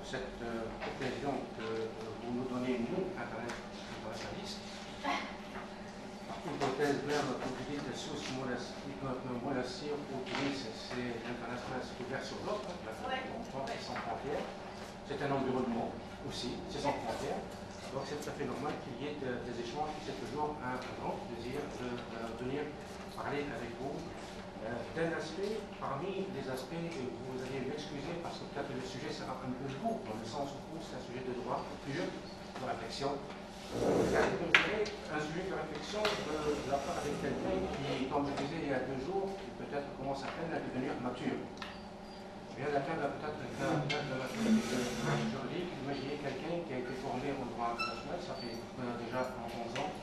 cette occasion que vous nous donnez, nous, internationalistes. Hypothèse même, comme vous dites, sous monastir ou Tunis, c'est l'international ouvert sur l'autre, c'est sans frontières. C'est un environnement aussi, c'est sans frontières. Donc c'est tout à fait normal qu'il y ait des échanges. C'est toujours un grand plaisir de venir parler avec vous d'un aspect, parmi les aspects, et vous allez m'excuser parce que peut-être le sujet sera un peu lourd, dans le sens où c'est un sujet de droit pur, de réflexion. Un sujet de réflexion de la part avec quelqu'un qui, comme je disais il y a 2 jours, peut-être commence à peine à devenir mature. Bien d'atteindre peut-être un de la maturité juridique. Imaginez quelqu'un qui a été formé en droit international, ça fait déjà 11 ans.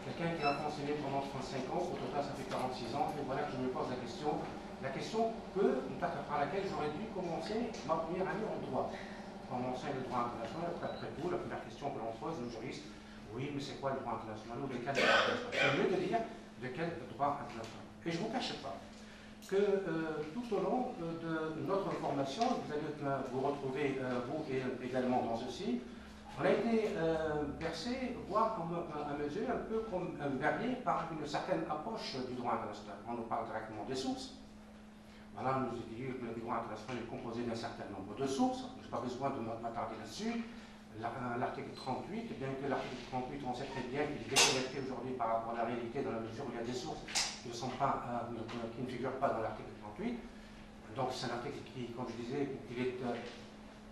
Quelqu'un qui a enseigné pendant 35 ans, au total ça fait 46 ans, et voilà que je me pose la question par laquelle j'aurais dû commencer ma première année en droit. Quand on enseigne le droit international, après tout, la première question que l'on pose aux juristes, oui, mais c'est quoi le droit international ou de quel droit international? C'est mieux de dire de quel droit international. Et je ne vous cache pas que tout au long de notre formation, vous allez vous retrouver, vous et également dans ceci, on a été bercé, voire à mesure, un peu comme berné par une certaine approche du droit international. On nous parle directement des sources. Voilà, on nous dit que le droit international est composé d'un certain nombre de sources. Je n'ai pas besoin de m'attarder là-dessus. L'article 38, bien que l'article 38, on sait très bien qu'il est déconnecté aujourd'hui par rapport à la réalité, dans la mesure où il y a des sources qui ne figurent pas dans l'article 38. Donc c'est un article qui, comme je disais, il est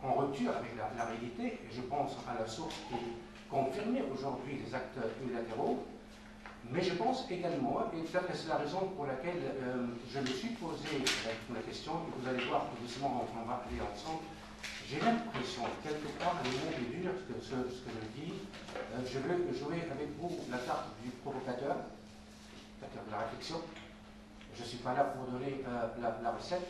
en rupture avec la réalité, et je pense à la source qui confirme aujourd'hui les actes unilatéraux, mais je pense également, et peut-être que c'est la raison pour laquelle je me suis posé la question, et vous allez voir que doucement on va aller ensemble, j'ai l'impression, quelque part, le mot est dur ce que je dis, je veux jouer avec vous la carte du provocateur, c'est-à-dire de la réflexion. Je ne suis pas là pour donner la recette,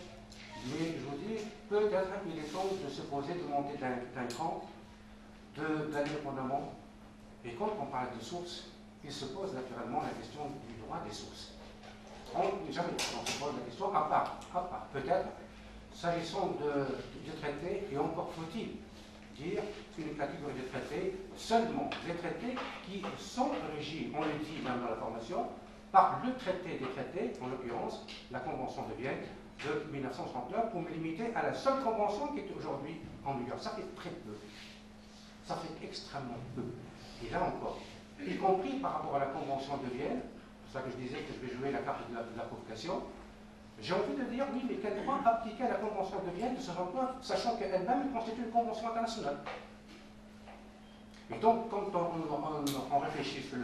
mais je vous dis, peut-être il est temps de se poser, de monter d'un cran, d'aller indépendamment. Et quand on parle de sources, il se pose naturellement la question du droit des sources. Jamais on se pose la question, à part peut-être, s'agissant du traité, et encore faut-il dire une catégorie de traités, seulement les traités qui sont régis, on le dit même dans la formation, par le traité des traités, en l'occurrence la Convention de Vienne de 1939, pour me limiter à la seule convention qui est aujourd'hui en vigueur. Ça fait très peu. Ça fait extrêmement peu. Et là encore, y compris par rapport à la Convention de Vienne, c'est pour ça que je disais que je vais jouer la carte de la provocation, j'ai envie de dire, oui, mais quel droit appliquer à la Convention de Vienne de ce rapport, sachant qu'elle-même constitue une convention internationale. Et donc, quand on réfléchit sur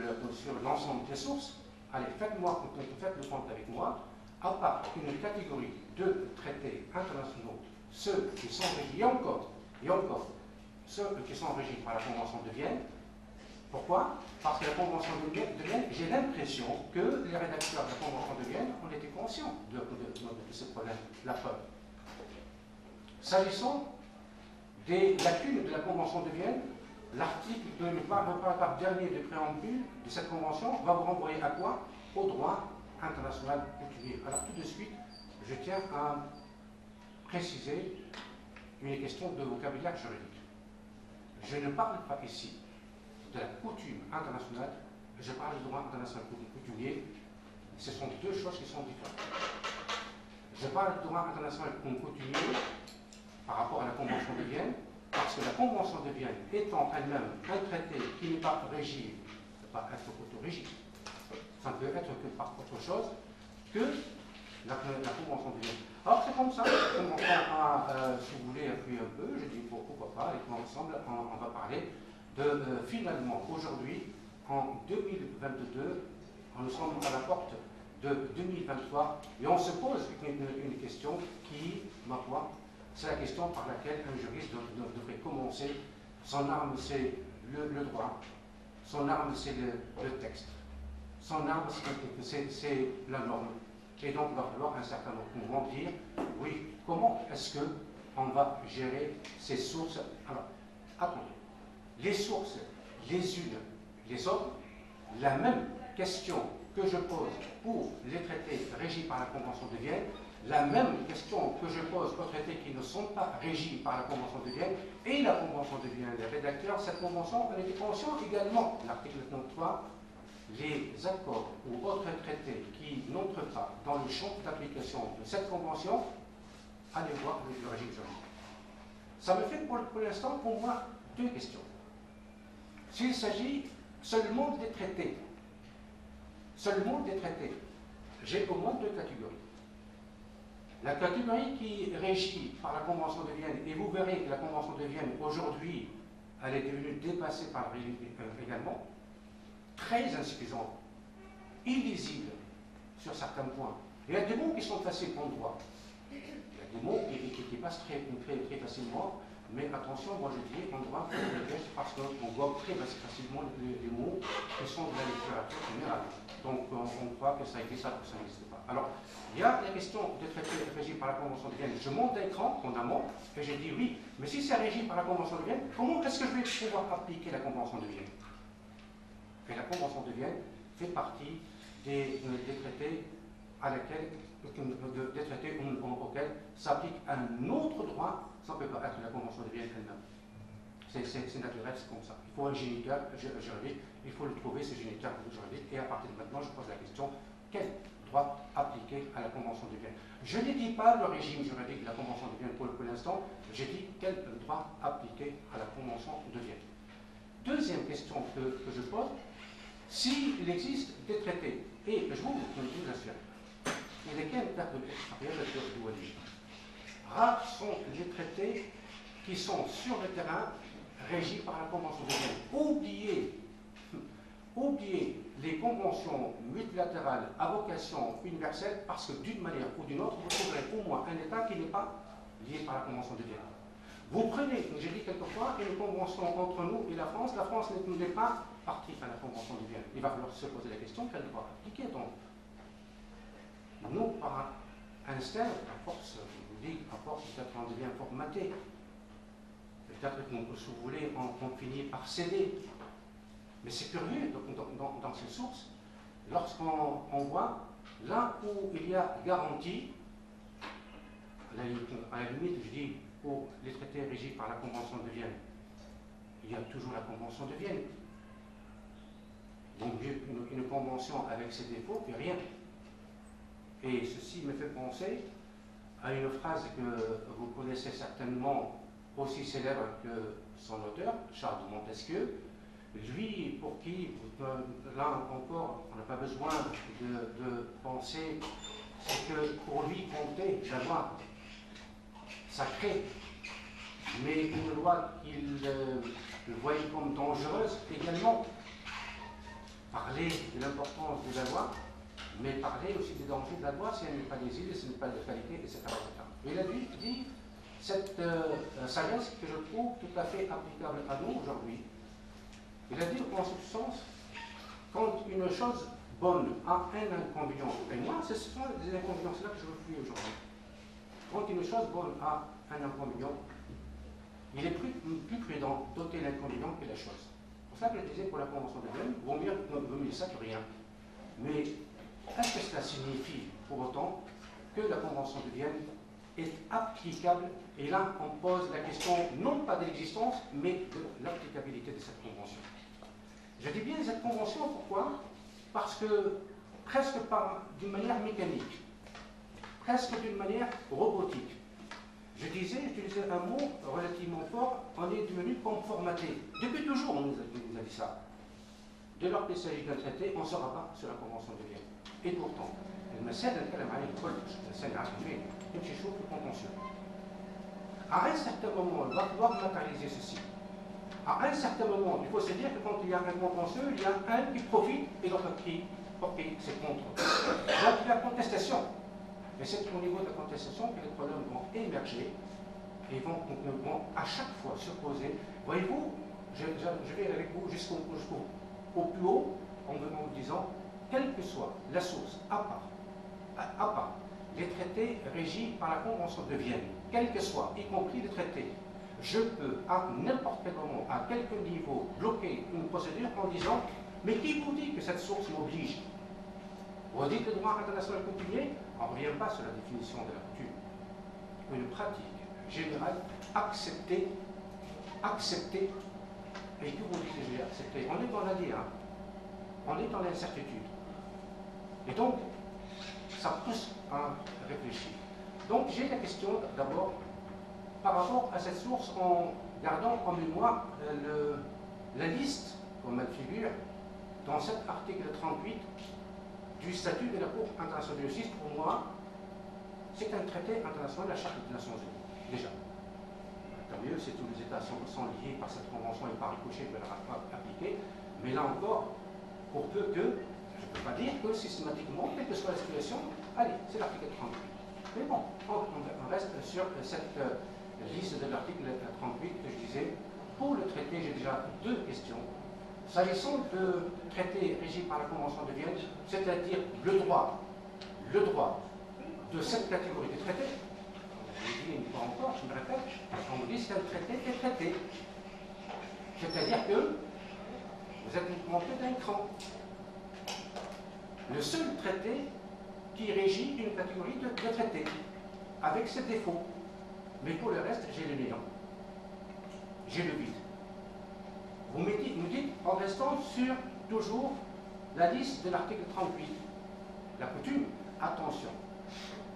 l'ensemble des sources, allez, faites le compte avec moi, à part une catégorie de traités internationaux, ceux qui sont régis, et encore, ceux qui sont régis par la Convention de Vienne. Pourquoi? Parce que la Convention de Vienne, j'ai l'impression que les rédacteurs de la Convention de Vienne ont été conscients de ce problème, la preuve. S'agissant des lacunes de la Convention de Vienne, l'article le paragraphe dernier du préambule de cette convention va vous renvoyer à quoi? Au droit international coutumier. Alors tout de suite, je tiens à préciser une question de vocabulaire juridique. Je ne parle pas ici de la coutume internationale, je parle du droit international coutumier. Ce sont deux choses qui sont différentes. Je parle du droit international coutumier par rapport à la Convention de Vienne, parce que la Convention de Vienne étant elle-même un traité qui n'est pas régi, ne peut pas être autorégis, ça ne peut être que par autre chose que la Convention de Vienne. Alors c'est comme ça, on a, si vous voulez, appuyer un peu, je dis pourquoi pas, et ensemble on va parler de finalement aujourd'hui, en 2022, nous sommes à la porte de 2023, et on se pose une question qui, ma foi, c'est la question par laquelle un juriste devrait commencer. Son arme, c'est le droit. Son arme, c'est le texte. Son arme, c'est la norme. Et donc, il va falloir un certain nombre de dire, oui, comment est-ce qu'on va gérer ces sources? Alors, attendez. Les sources, les unes, les autres, la même question que je pose pour les traités régis par la Convention de Vienne, la même question que je pose aux traités qui ne sont pas régis par la Convention de Vienne et la Convention de Vienne. Les rédacteurs, cette Convention, on était conscient également, l'article 93, les accords ou autres traités qui n'entrent pas dans le champ d'application de cette Convention, allez voir le régime juridique. Ça me fait pour l'instant, pour moi, deux questions. S'il s'agit seulement des traités, j'ai au moins deux catégories. La catégorie qui est régie par la Convention de Vienne, et vous verrez que la Convention de Vienne, aujourd'hui, elle est devenue dépassée par le régime également, très insuffisante, illisible sur certains points. Il y a des mots qui sont faciles en droit. Il y a des mots qui passent très facilement, mais attention, moi je dis en droit, parce qu'on gobe très facilement les mots qui sont de la littérature générale. Donc on croit que ça existe, alors que ça n'existe pas. Alors, il y a la question des traités régis par la Convention de Vienne. Je monte d'écran en amont et j'ai dit oui, mais si c'est régi par la Convention de Vienne, comment est-ce que je vais pouvoir appliquer la Convention de Vienne? Et la Convention de Vienne fait partie des traités des traités auxquels s'applique un autre droit, ça ne peut pas être la Convention de Vienne elle-même. C'est naturel, c'est comme ça. Il faut un géniteur juridique, il faut le trouver, ce géniteur juridique, et à partir de maintenant, je pose la question, quel droit appliquer à la Convention de Vienne? Je ne dis pas le régime juridique de la Convention de Vienne pour l'instant, j'ai dit quel droit appliquer à la Convention de Vienne. Deuxième question que je pose, s'il existe des traités, et je vous assure, il est quel terme de Wali. Rares sont les traités qui sont sur le terrain régis par la Convention de Vienne. Oubliez les conventions multilatérales à vocation universelle parce que d'une manière ou d'une autre, vous trouverez au moins un État qui n'est pas lié par la Convention de Vienne. Vous prenez, j'ai dit quelquefois, une convention entre nous et la France n'est pas partie à la Convention de Vienne. Il va falloir se poser la question, quel droit appliquer donc? Nous, par instinct, à force, je vous dis, à force, peut-être on devient formaté. Peut-être que, si vous voulez, on finit par céder. Mais c'est curieux dans ces sources, lorsqu'on voit là où il y a garantie, à la limite, je dis, pour les traités régis par la Convention de Vienne, il y a toujours la Convention de Vienne. Donc une convention avec ses défauts, puis rien. Et ceci me fait penser à une phrase que vous connaissez certainement, aussi célèbre que son auteur, Charles de Montesquieu. Lui, pour qui, là encore, on n'a pas besoin de penser, c'est que pour lui comptait la loi sacrée, mais une loi qu'il voyait comme dangereuse également. Parler de l'importance de la loi, mais parler aussi des dangers de la loi si elle n'est pas lisible, si elle n'est pas de qualité, etc. Et il a dit cette sagesse que je trouve tout à fait applicable à nous aujourd'hui. Il a dit en substance, quand une chose bonne a un inconvénient, et moi, ce sont des inconvénients, c'est là que je veux fuir aujourd'hui. Quand une chose bonne a un inconvénient, il est plus prudent d'ôter l'inconvénient que la chose. C'est pour ça que je disais pour la Convention de Vienne, vaut mieux ça que rien. Mais est-ce que cela signifie pour autant que la Convention de Vienne est applicable? Et là, on pose la question non pas de l'existence, mais de l'applicabilité de cette Convention. Je dis bien cette Convention, pourquoi? Parce que presque d'une manière mécanique, presque d'une manière robotique. J'utilisais un mot relativement fort, on est devenu comme formaté. Depuis toujours, on nous a dit ça. Dès lors qu'il s'agit d'un traité, on se rabat sur la Convention de Vienne. Et pourtant, المسائل اللي نتكلم عليها الكل الإنسان عارفين يمشي يشوف الكونفنسيون. À un certain moment, il va falloir matérialiser ceci. À un certain moment, il faut se dire que quand il y a un contentieux, il y a un qui profite et l'autre qui c'est contre. Donc il y a contestation. Et c'est au niveau de la contestation que les problèmes vont émerger et vont à chaque fois se poser. Voyez-vous, je vais avec vous jusqu'au plus haut en vous disant, quelle que soit la source, à part les traités régis par la Convention de Vienne, quels que soient, y compris les traités, je peux à n'importe quel moment, à quelque niveau, bloquer une procédure en disant, mais qui vous dit que cette source m'oblige? Vous dites le droit international coutumier, on ne revient pas sur la définition de la coutume. Une pratique générale acceptée, et que vous dites que j'ai accepté, on est dans la DA, on est dans l'incertitude. Et donc, ça pousse à réfléchir. Donc, j'ai la question d'abord, par rapport à cette source, en gardant en mémoire la liste, comme elle figure, dans cet article 38 du statut de la Cour internationale de justice. Pour moi, c'est un traité international de la Charte des Nations Unies, déjà. Tant mieux si tous les États sont liés par cette convention et par ricochet de la appliquer, mais là encore, pour peu que, je ne peux pas dire que systématiquement, quelle que soit la situation, allez, c'est l'article 38. Mais bon, on reste sur cette liste de l'article 38 que je disais. Pour le traité, j'ai déjà deux questions. S'agissant de traité régi par la Convention de Vienne, c'est-à-dire le droit de cette catégorie de traités, je l'ai dit une fois encore, je me répète, on vous dit c'est un traité est traité. C'est-à-dire que vous êtes monté d'un cran. Le seul traité qui régit une catégorie de traités, avec ses défauts. Mais pour le reste, j'ai le néant. J'ai le vide. Vous me dites, en restant sur toujours la liste de l'article 38, la coutume, attention,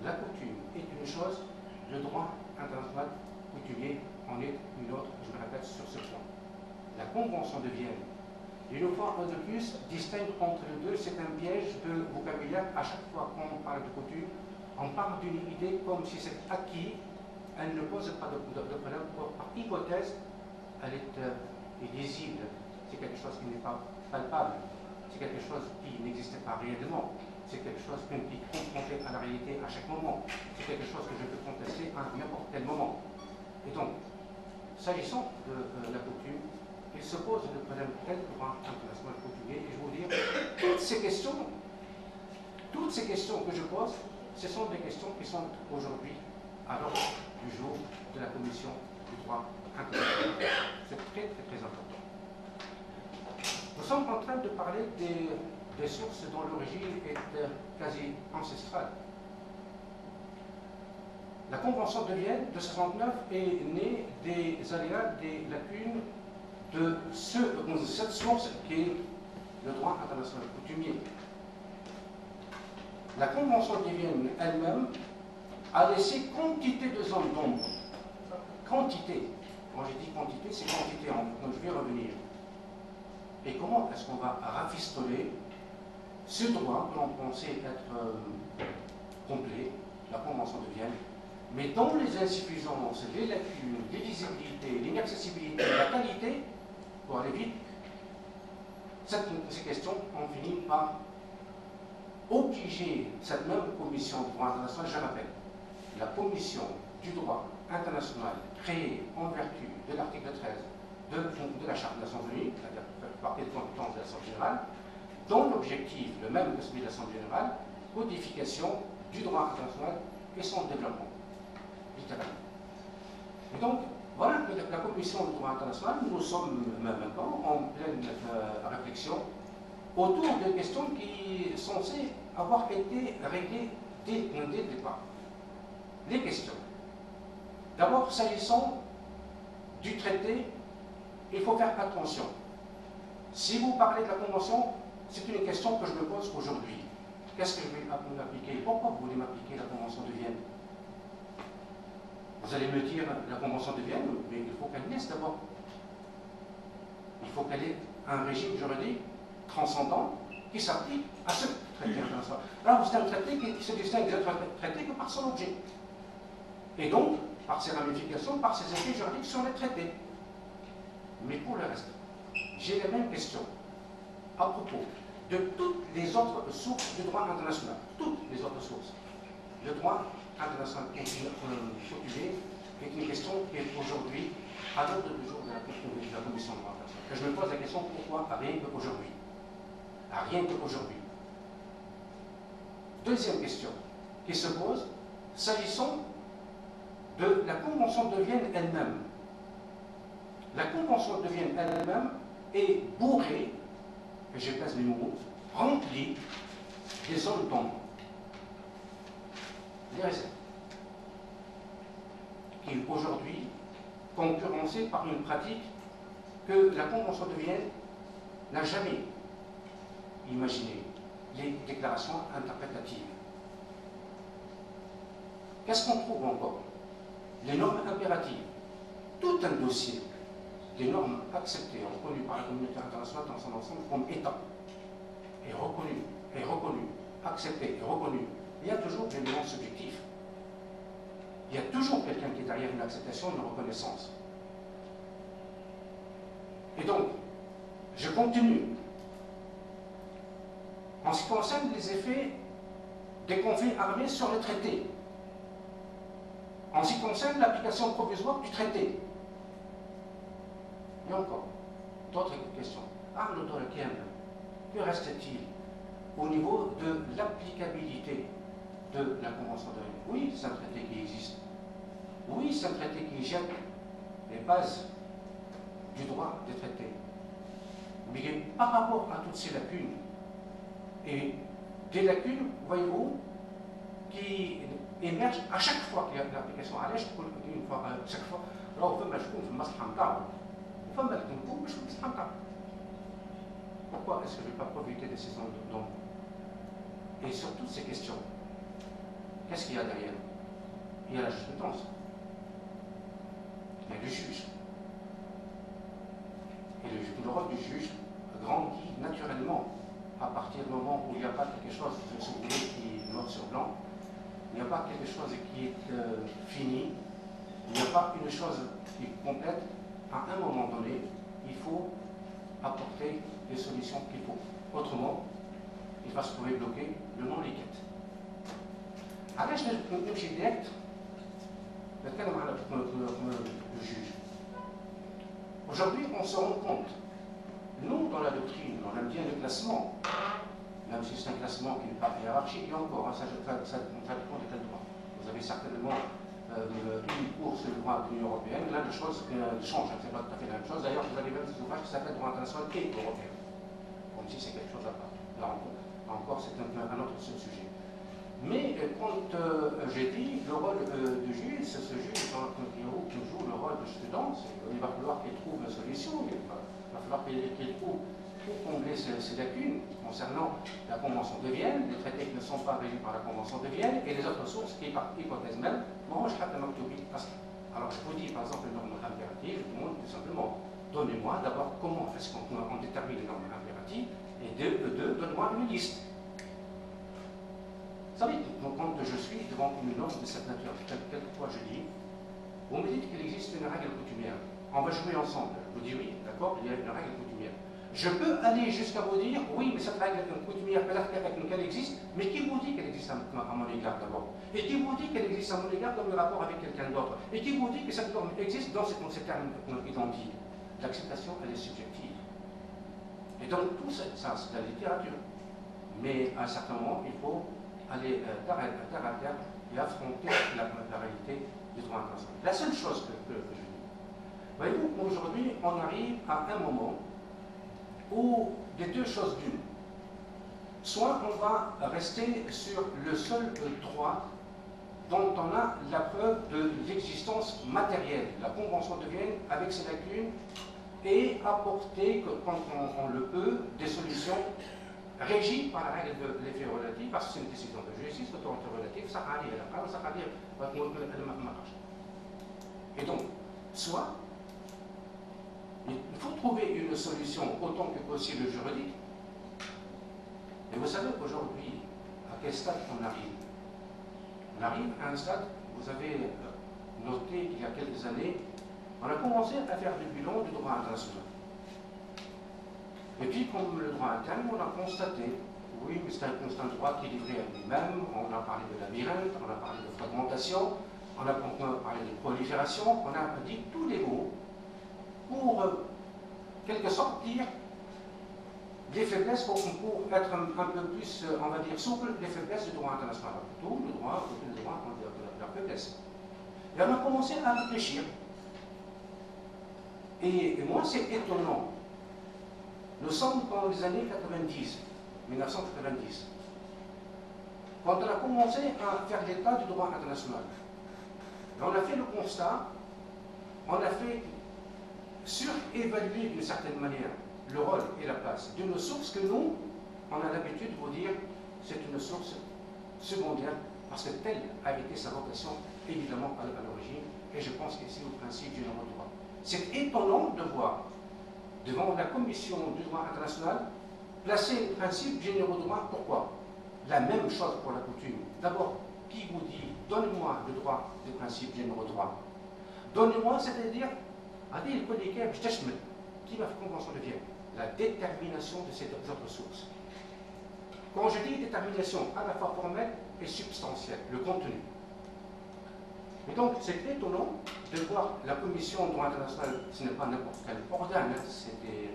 la coutume est une chose, le droit international coutumier en est une autre, je me répète sur ce point. La Convention de Vienne, une fois de plus, distingue entre les deux, c'est un piège de vocabulaire. À chaque fois qu'on parle de coutume, on parle d'une idée comme si c'est acquis, elle ne pose pas de problème, par hypothèse, elle est illisible, c'est quelque chose qui n'est pas palpable, c'est quelque chose qui n'existe pas réellement, c'est quelque chose qui est confronté à la réalité à chaque moment, c'est quelque chose que je peux contester à n'importe quel moment. Et donc, s'agissant de la coutume, il se pose le problème quel droit international coutumier, et je vais vous dire, toutes ces questions que je pose, ce sont des questions qui sont aujourd'hui à l'ordre du jour de la Commission du droit international. C'est très, très, très important. Nous sommes en train de parler des sources dont l'origine est quasi ancestrale. La Convention de Vienne de 1969 est née des aléas, des lacunes de cette source qui est le droit international coutumier. La Convention de Vienne elle-même a laissé quantité de zones d'ombre. Quantité. Quand je dis quantité, c'est quantité. Donc je vais revenir. Et comment est-ce qu'on va rafistoler ce droit que l'on pensait être complet, la Convention de Vienne, mais dont les insuffisances, les lacunes, l'illisibilité, l'inaccessibilité, la qualité, pour aller vite, ces questions ont fini par obliger cette même commission du droit international, je rappelle, la commission du droit international créée en vertu de l'article 13 de la Charte des Nations Unies, c'est-à-dire partie de compétences de l'Assemblée générale, dont l'objectif, le même que celui de l'Assemblée générale, codification du droit international et son développement, littéralement. Et donc, voilà que la Commission du droit international, nous sommes maintenant en pleine réflexion autour de questions qui sont censées avoir été réglées dès le départ. Les questions. D'abord, s'agissant du traité, il faut faire attention. Si vous parlez de la Convention, c'est une question que je me pose aujourd'hui. Qu'est-ce que je vais m'appliquer? Pourquoi vous voulez m'appliquer la Convention de Vienne? Vous allez me dire, la Convention de Vienne, mais il faut qu'elle naisse d'abord. Il faut qu'elle ait un régime juridique transcendant qui s'applique à ce traité international. Alors, c'est un traité qui se distingue des autres traités que par son objet. Et donc, par ses ramifications, par ses effets juridiques sur les traités. Mais pour le reste, j'ai les mêmes questions à propos de toutes les autres sources du droit international. Toutes les autres sources. Le droit international coutumier est une question qui est aujourd'hui à l'ordre du jour de la Commission de droit international. Que je me pose la question pourquoi rien qu'aujourd'hui. Rien qu'aujourd'hui. Deuxième question qui se pose, s'agissant de la Convention de Vienne elle-même. La Convention de Vienne elle-même est bourrée, et je passe mes mots, remplie des zones d'ombre, les réserves, qui est aujourd'hui concurrencée par une pratique que la Convention de Vienne n'a jamais imaginé, les déclarations interprétatives. Qu'est-ce qu'on trouve encore? Les normes impératives. Tout un dossier des normes acceptées, reconnues par la communauté internationale dans son ensemble comme État, est reconnu, accepté et reconnu. Il y a toujours des éléments subjectifs. Il y a toujours quelqu'un qui est derrière une acceptation, une reconnaissance. Et donc, je continue. En ce qui concerne les effets des conflits armés sur le traité, en ce qui concerne l'application provisoire du traité, et encore d'autres questions. Arnaud Dolakiem, que reste-t-il au niveau de l'applicabilité de la Convention de Vienne? Oui, c'est un traité qui existe. Oui, c'est un traité qui jette les bases du droit des traités. Mais par rapport à toutes ces lacunes, et des lacunes, voyez-vous, qui émergent à chaque fois qu'il y a une application à l'âge, une fois, à chaque fois, alors on peut pourquoi est-ce que je ne vais pas profiter de ces zones d'ombre? Et sur toutes ces questions, qu'est-ce qu'il y a derrière? Il y a la jurisprudence. Il y a le juge. Et le rôle du juge grandit naturellement à partir du moment où il n'y a pas quelque chose, si vous voulez, qui est noir sur blanc, il n'y a pas quelque chose qui est fini, il n'y a pas une chose qui est complète. À un moment donné, il faut apporter les solutions qu'il faut. Autrement, il va se trouver bloqué le non-liquide. علاش نمشي ديريكت نتكلم على le juge. Aujourd'hui, on se rend compte, nous, dans la doctrine, on aime bien le classement, même si c'est un classement qui n'est pas hiérarchique, et encore, ça dépend de quel droit. Vous avez certainement une course du droit de l'Union européenne, là, les choses changent, c'est pas tout à fait la même chose. D'ailleurs, vous avez même des ouvrages qui s'appellent droit international et européen, comme si c'est quelque chose à part. Là encore, c'est un autre sujet. Mais quand j'ai dit le rôle du juge, c'est ce juge qui joue le rôle de student, il va falloir qu'il trouve une solution, il va falloir qu'il trouve pour combler ces lacunes concernant la Convention de Vienne, les traités qui ne sont pas régis par la Convention de Vienne, et les autres sources qui, par hypothèse même, mangent à alors je vous dis, par exemple, les normes impératives, je vous demande tout simplement, donnez-moi d'abord comment est-ce qu'on détermine les normes impératives, et donnez-moi une liste. Vous savez, quand je suis devant une norme de cette nature, quelquefois je dis, vous me dites qu'il existe une règle coutumière, on va jouer ensemble. Je vous dis oui, d'accord, il y a une règle coutumière. Je peux aller jusqu'à vous dire, oui, mais cette règle coutumière, qu'elle existe, mais qui vous dit qu'elle existe à mon égard d'abord? Et qui vous dit qu'elle existe à mon égard dans le rapport avec quelqu'un d'autre? Et qui vous dit que cette norme existe dans ces termes identiques? L'acceptation, elle est subjective. Et donc, tout ça, c'est la littérature. Mais à un certain moment, il faut aller terre à terre et affronter la réalité du droit international. La seule chose que je dis, voyez-vous, aujourd'hui, on arrive à un moment où des deux choses d'une. Soit on va rester sur le seul droit dont on a la preuve de l'existence matérielle, la Convention de Vienne avec ses lacunes, et apporter, quand on le peut, des solutions régie par la règle de l'effet relatif, parce que c'est une décision de justice, l'autorité relative, ça va aller à la ça va aller et donc, soit, il faut trouver une solution autant que possible juridique, et vous savez aujourd'hui, à quel stade on arrive? On arrive à un stade, vous avez noté qu'il y a quelques années, on a commencé à faire du bilan du droit international. Et puis, comme le droit interne, on a constaté, oui, mais c'est un droit qui est livré à lui-même, on a parlé de labyrinthe, on a parlé de fragmentation, on a parlé de prolifération, on a dit tous les mots pour, quelque sorte, dire des faiblesses pour être un peu plus, on va dire, souple, les faiblesses du droit international. Plutôt le droit de la faiblesse. Et on a commencé à réfléchir. Et moi, c'est étonnant. Nous sommes dans les années 90, 1990. quand on a commencé à faire l'état du droit international, on a fait le constat, on a fait surévaluer d'une certaine manière le rôle et la place d'une source que nous, on a l'habitude de vous dire, c'est une source secondaire, parce que telle a été sa vocation, évidemment, à l'origine, et je pense qu'ici, au principe général du droit. C'est étonnant de voir, devant la Commission du droit international, placer les principes généraux du droit. Pourquoi? La même chose pour la coutume. D'abord, qui vous dit, donnez-moi le droit des principes généraux du droit? Donnez-moi, c'est-à-dire, qui va faire convention de Vienne? La détermination de ces autres sources. Quand je dis détermination, à la fois formelle et substantielle, le contenu. Et donc, c'est étonnant de voir la Commission du droit international, ce n'est pas n'importe quel organe, hein, c'est des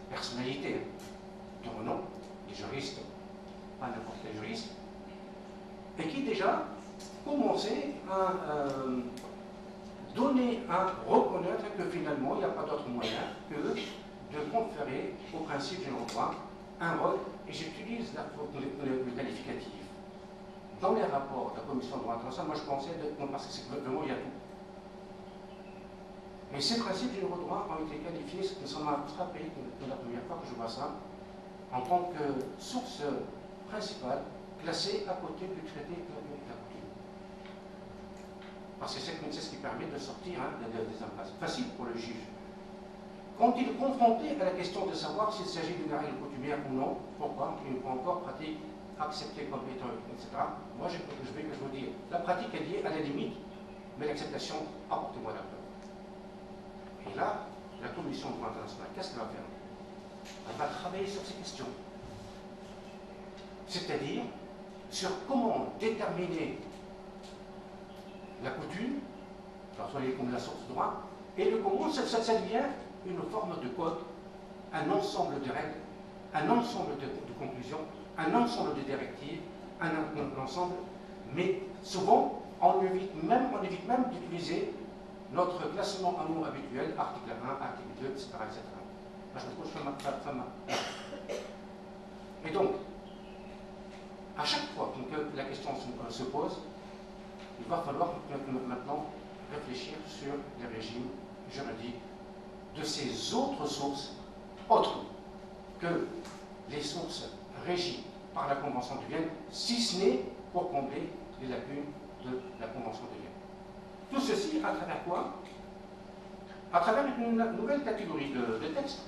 personnalités de renom, des juristes, pas n'importe quel juriste, et qui déjà commençaient à donner, à reconnaître que finalement, il n'y a pas d'autre moyen que de conférer au principe général du droit un rôle, et j'utilise le qualificatif. Dans les rapports de la Commission de droit international, moi je pensais, parce que c'est le mot, il y a tout. Et ces principes généraux de droit ont été qualifiés, ça m'a frappé de la première fois que je vois ça, en tant que source principale, classée à côté du traité de la coutume. Parce que c'est ce qui permet de sortir des impasses. Facile pour le juge. Quand il est confronté à la question de savoir s'il s'agit d'une règle coutumière ou non, pourquoi il n'est pas encore pratique acceptée comme étant, etc. Moi, je vais vous dire, la pratique est liée à la limite, mais l'acceptation, apportez-moi la preuve. Et là, la Commission de droit international, qu'est-ce qu'elle va faire? Elle va travailler sur ces questions. C'est-à-dire sur comment déterminer la coutume, comme la source de droit, et le comment ça devient une forme de code, un ensemble de règles, un ensemble de conclusions, un ensemble de directives, un ensemble, mais souvent on évite même d'utiliser notre classement en mots habituel, article 1, article 2, etc. etc. Là, je me trouve Et donc, à chaque fois que la question se pose, il va falloir maintenant réfléchir sur les régimes juridiques de ces autres sources, autres que les sources régies par la Convention de Vienne, si ce n'est pour combler les lacunes de la Convention de Vienne. Tout ceci à travers quoi? À travers une nouvelle catégorie de textes.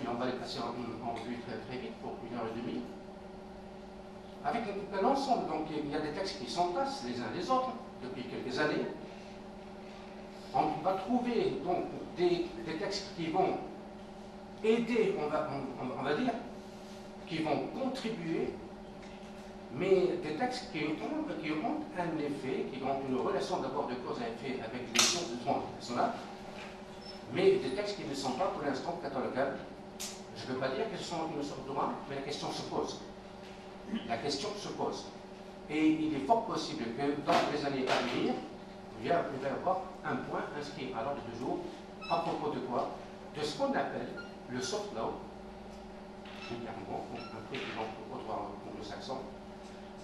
Et on va les passer en revue très vite pour 1h30. Avec un ensemble, donc il y a des textes qui s'entassent les uns les autres depuis quelques années. On va trouver donc des textes qui vont aider, on va dire, qui vont contribuer, mais des textes qui ont un effet, qui ont une relation d'abord de cause à effet avec les sources du droit international, mais des textes qui ne sont pas pour l'instant catalogables. Je ne veux pas dire qu'ils sont une sorte de droit, mais la question se pose. La question se pose. Et il est fort possible que dans les années à venir, il va y avoir un point inscrit à l'ordre du jour à propos de quoi? De ce qu'on appelle le soft law, vulgairement, un peu au droit anglo-saxon,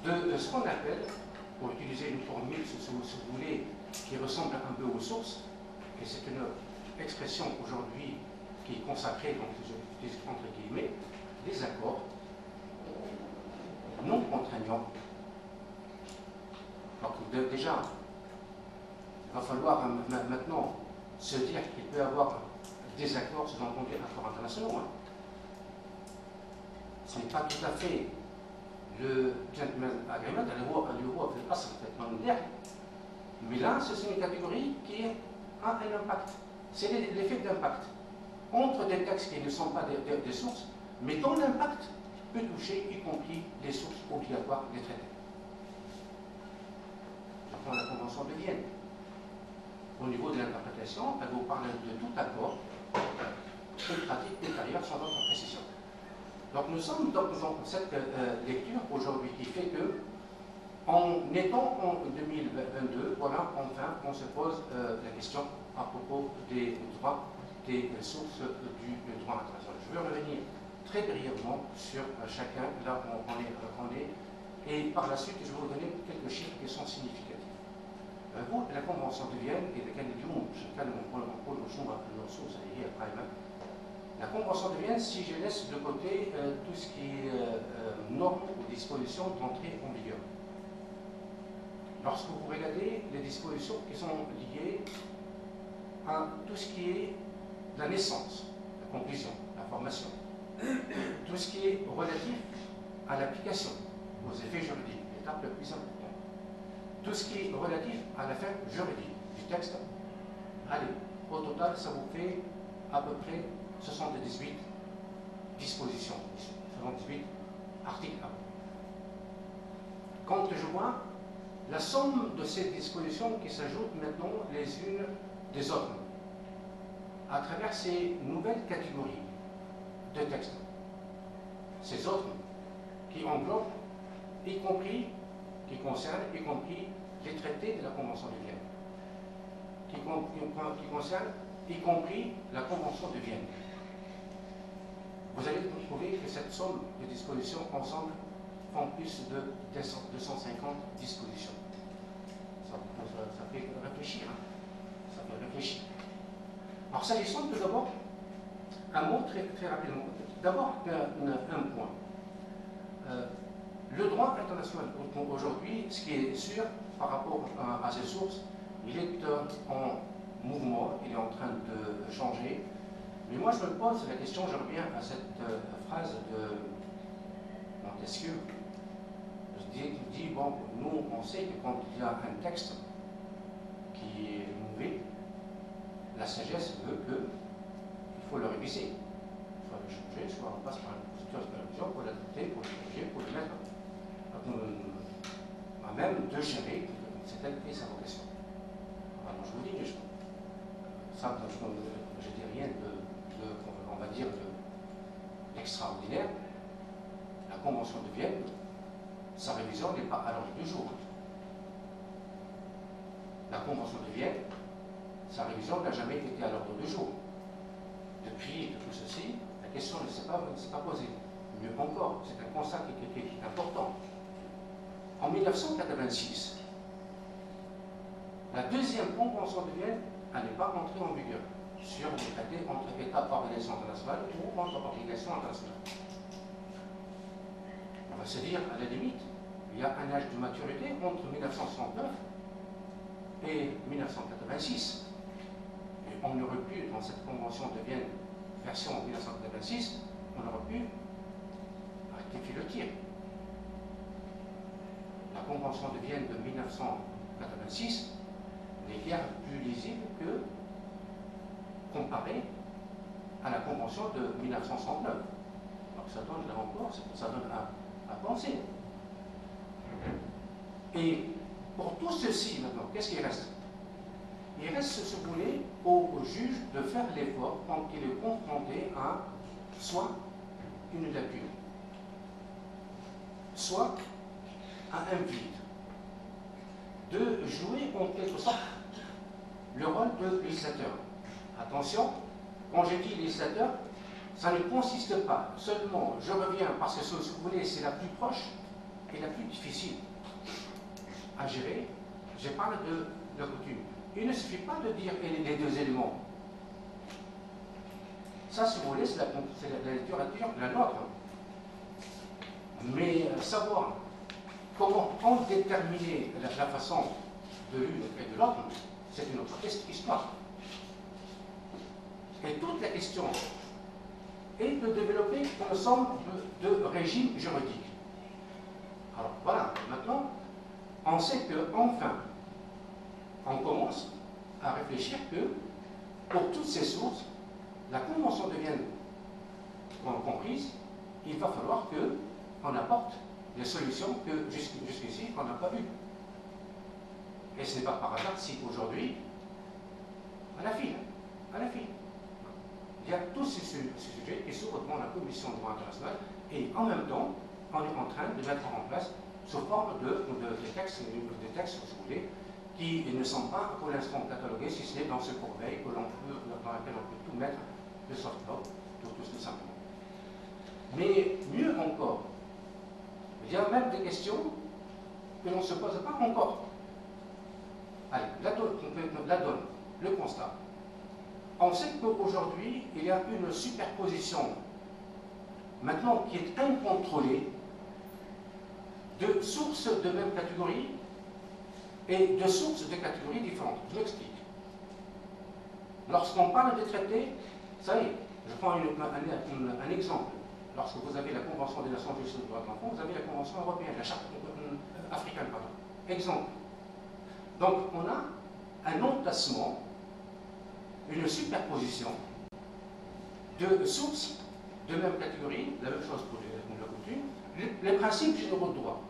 de ce qu'on appelle, pour utiliser une formule, si vous voulez, qui ressemble un peu aux sources, et c'est une expression aujourd'hui qui est consacrée, donc j'utilise entre guillemets, des accords non contraignants. Donc déjà, il va falloir maintenant se dire qu'il peut y avoir des accords, sous-entendus accords internationaux. Hein. Ce n'est pas tout à fait le gentleman agreement, mais là, c'est une catégorie qui a un impact. C'est l'effet d'impact entre des textes qui ne sont pas des sources, mais dont l'impact peut toucher, y compris les sources obligatoires des traités. Je prends la Convention de Vienne. Au niveau de l'interprétation, elle vous parle de tout accord, de pratique ultérieure sans autre précision. Donc nous sommes dans cette lecture aujourd'hui qui fait que, en étant en 2022, voilà, enfin, on se pose la question à propos des droits, des sources du droit international. Je veux revenir très brièvement sur chacun, là où on est, et par la suite, je vais vous donner quelques chiffres qui sont significatifs. Vous, la Convention de Vienne, et laquelle la Convention de Vienne, si je laisse de côté tout ce qui est normes ou dispositions d'entrée en vigueur. Lorsque vous regardez les dispositions qui sont liées à tout ce qui est la naissance, la conclusion, la formation, tout ce qui est relatif à l'application, aux effets juridiques, l'étape la plus importante, tout ce qui est relatif à l'affaire juridique du texte, allez, au total, ça vous fait à peu près 78 dispositions, 78 articles. Quand je vois la somme de ces dispositions qui s'ajoutent maintenant les unes des autres, à travers ces nouvelles catégories de textes, ces autres qui englobent, y compris, qui concernent, y compris les traités de la Convention de Vienne, qui concernent, y compris la Convention de Vienne. Vous allez trouver que cette somme de dispositions ensemble font plus de 250 dispositions. Ça fait réfléchir. Hein. Ça fait réfléchir. Alors, s'agissant tout d'abord, un mot très rapidement. D'abord, un point. Le droit international, aujourd'hui, ce qui est sûr par rapport à ces sources, il est en mouvement, il est en train de changer. Mais moi, je me pose la question, je reviens à cette phrase de Montesquieu. Il dit, bon, nous, on sait que quand il y a un texte qui est mauvais, la sagesse veut qu'il faut le réviser. Soit le changer, soit on passe par une procédure de révision pour l'adapter, pour le changer, pour le mettre à même de gérer, c'est elle qui est sa vocation. Alors, je vous dis, ça, je dis rien on va dire, d'extraordinaire. La Convention de Vienne, sa révision n'est pas à l'ordre du jour. La Convention de Vienne, sa révision n'a jamais été à l'ordre du jour. Depuis tout ceci, la question ne s'est pas posée. Mieux encore, c'est un constat qui est important. En 1986, la deuxième Convention de Vienne n'est pas entrée en vigueur sur les traités entre États, organisations internationales ou entre obligations internationales. On va se dire, à la limite, il y a un âge de maturité entre 1969 et 1986. Et on aurait pu, dans cette Convention de Vienne, version 1986, on aurait pu rectifier le tir. La Convention de Vienne de 1986 n'est guère plus lisible que comparée à la Convention de 1969. Donc ça donne là encore, ça donne à penser. Et pour tout ceci maintenant, qu'est-ce qui reste? Il reste, si vous voulez, au juge de faire l'effort quand il est confronté à soit une lacune, soit à un vide, de jouer en quelque sorte le rôle de législateur. Attention, quand je dis législateur, ça ne consiste pas seulement, je reviens parce que si vous voulez, c'est la plus proche et la plus difficile à gérer. Je parle de la coutume. Il ne suffit pas de dire les deux éléments. Ça, si vous voulez, c'est la littérature, la nôtre. Mais savoir comment en déterminer la façon de l'une et de l'autre, c'est une autre histoire. Et toute la question est de développer un ensemble de régimes juridiques. Alors voilà, maintenant, on sait qu'enfin, on commence à réfléchir que pour toutes ces sources, la Convention de Vienne comprise, il va falloir qu'on apporte des solutions que jusqu'ici on n'a pas vues. Et ce n'est pas par hasard si aujourd'hui, à la file, il y a tous ces sujets qui s'ouvrent devant la Commission de droit international et en même temps, on est en train de mettre en place sous forme de textes, si vous voulez, qui ne sont pas pour l'instant catalogués, si ce n'est dans ce corbeil dans lequel on peut tout mettre de soft law, tout simplement. Mais mieux encore, il y a même des questions que l'on ne se pose pas encore. Allez, la donne, le constat. On sait qu'aujourd'hui, il y a une superposition, maintenant qui est incontrôlée, de sources de même catégorie et de sources de catégories différentes. Je m'explique. Lorsqu'on parle des traités, ça y est, je prends un exemple. Lorsque vous avez la Convention des Nations Unies sur les droits de l'enfant, vous avez la Convention européenne, la Charte africaine, pardon. Exemple. Donc, on a un entassement, une superposition de sources de même catégorie, la même chose pour la coutume, les principes généraux de droit.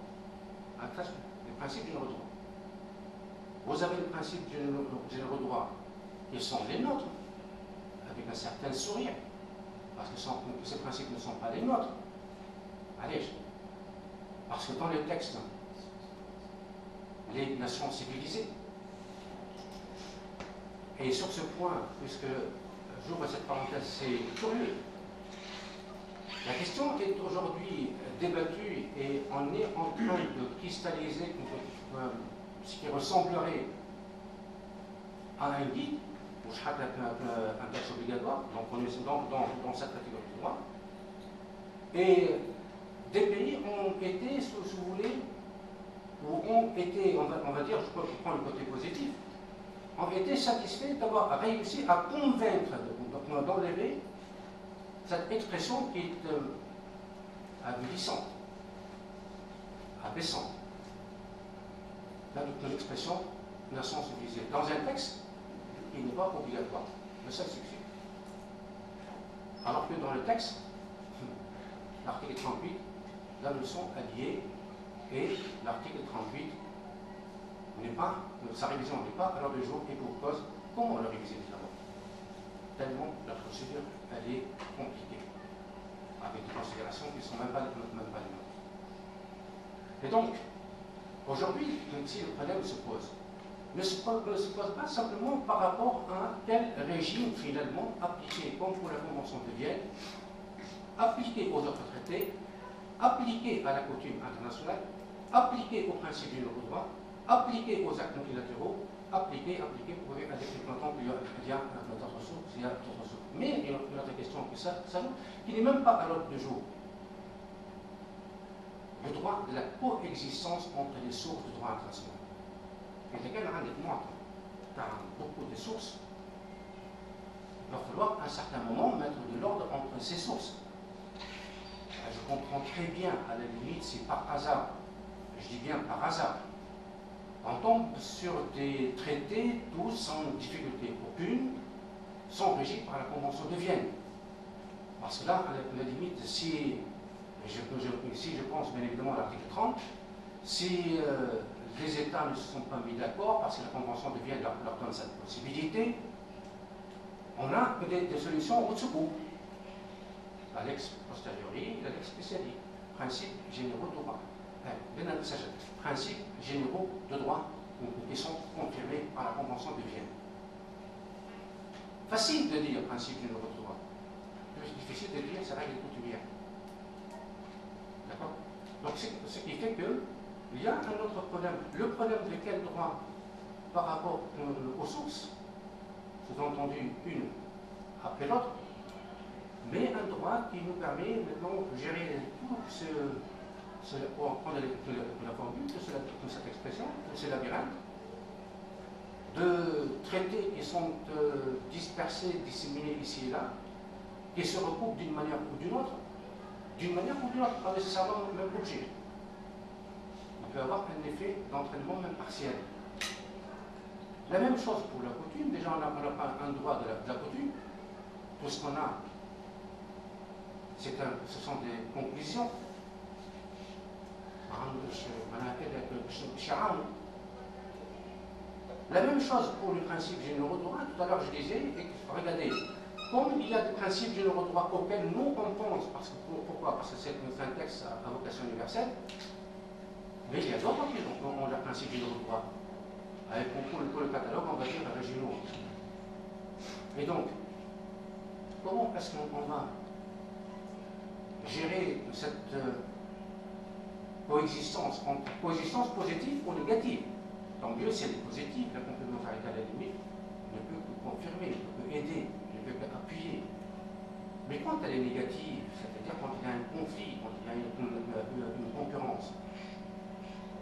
Attention, les principes généraux de droit. Vous avez les principes généraux de droit qui sont les nôtres, avec un certain sourire, parce que ces principes ne sont pas les nôtres. Allez, parce que dans les textes, les nations civilisées, et sur ce point, puisque j'ouvre cette parenthèse, c'est curieux. La question est aujourd'hui débattue et on est en train de cristalliser ce qui ressemblerait à un guide, ou un texte obligatoire, donc on est dans cette catégorie de droit. Et des pays ont été, si vous voulez, ou ont été, on va dire, je prends le côté positif, ont été satisfaits d'avoir réussi à convaincre, d'enlever cette expression qui est avilissante, abaissante. Là, l'expression nation civilisée. Dans un texte qui n'est pas obligatoire, mais ça suffit. Alors que dans le texte, l'article 38, la leçon alliée et l'article 38 n'est pas, sa révision n'est pas à l'ordre du jour et pour cause, comment le réviser d'abord? Tellement la procédure, elle est compliquée, avec des considérations qui ne sont même pas les nôtres. Et donc, aujourd'hui, si le problème se pose, ne se pose pas simplement par rapport à quel régime finalement appliqué, comme pour la Convention de Vienne, appliqué aux autres traités, appliqué à la coutume internationale, appliqué aux principes du droit, appliqué aux actes multilatéraux, appliqué, vous voyez, avec les plantons, il y a d'autres sources, il y a d'autres sources. Mais il y a une autre question qui n'est même pas à l'ordre du jour. Le droit de la coexistence entre les sources du droit international. Et lesquelles car beaucoup de sources, il va falloir à un certain moment mettre de l'ordre entre ces sources. Je comprends très bien, à la limite, si par hasard, je dis bien par hasard, on tombe sur des traités tous sans difficulté aucune, sont régis par la Convention de Vienne. Parce que là, à la limite, si je pense bien évidemment à l'article 30, si les États ne se sont pas mis d'accord, parce que la Convention de Vienne leur donne cette possibilité, on a des solutions au secours. La lex posteriori, la lex speciali, principes généraux de droit. Principes généraux de droit qui sont confirmés par la Convention de Vienne. Facile de dire principes généraux de droit. Plus difficile de dire c'est règle coutumière. D'accord? Donc ce qui fait qu'il y a un autre problème. Le problème de quel droit par rapport aux sources, sous-entendu une après l'autre, mais un droit qui nous permet maintenant de gérer tout pour prendre la formule de cette expression, de ce labyrinthe, de traités qui sont dispersés, disséminés ici et là, qui se recoupent d'une manière ou d'une autre, pas nécessairement le même objet. On peut avoir un effet d'entraînement même partiel. La même chose pour la coutume, déjà on n'a pas un droit de la coutume, tout ce qu'on a, ce sont des conclusions. La même chose pour les principes généraux de droit. Tout à l'heure je disais, regardez, comme il y a des principes généraux de droit auxquels nous on pense, pourquoi? Parce que c'est un texte à vocation universelle, mais il y a d'autres qui ont leurs principes généraux de droit. Avec pour le catalogue, on va dire régionaux. Et donc, comment est-ce qu'on va gérer cette coexistence, entre coexistence positive ou négative. Tant mieux si elle est positive, la complémentarité à la limite ne peut que confirmer, ne peut aider, ne peut qu'appuyer. Mais quand elle est négative, c'est-à-dire quand il y a un conflit, quand il y a une concurrence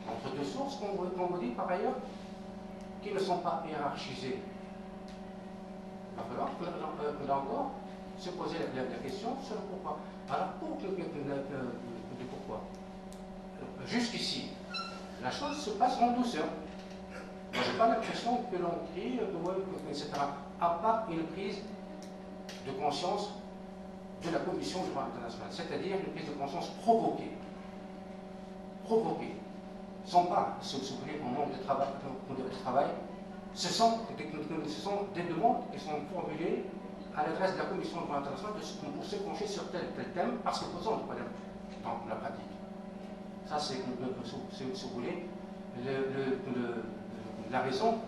entre deux sources, qu'on vous dit par ailleurs, qui ne sont pas hiérarchisées, il va falloir, là encore, se poser la question sur le pourquoi. Alors, pourquoi jusqu'ici, la chose se passe en douceur. Moi, je n'ai pas l'impression que l'on crie, etc. À part une prise de conscience de la Commission du droit international, c'est-à-dire une prise de conscience provoquée. Provoquée. Sans pas, si vous voulez, en manque de travail, ce sont des demandes qui sont formulées à l'adresse de la Commission du droit international pour se pencher sur tel thème, parce que posons le problème dans la pratique. Ça, c'est, si vous voulez, la raison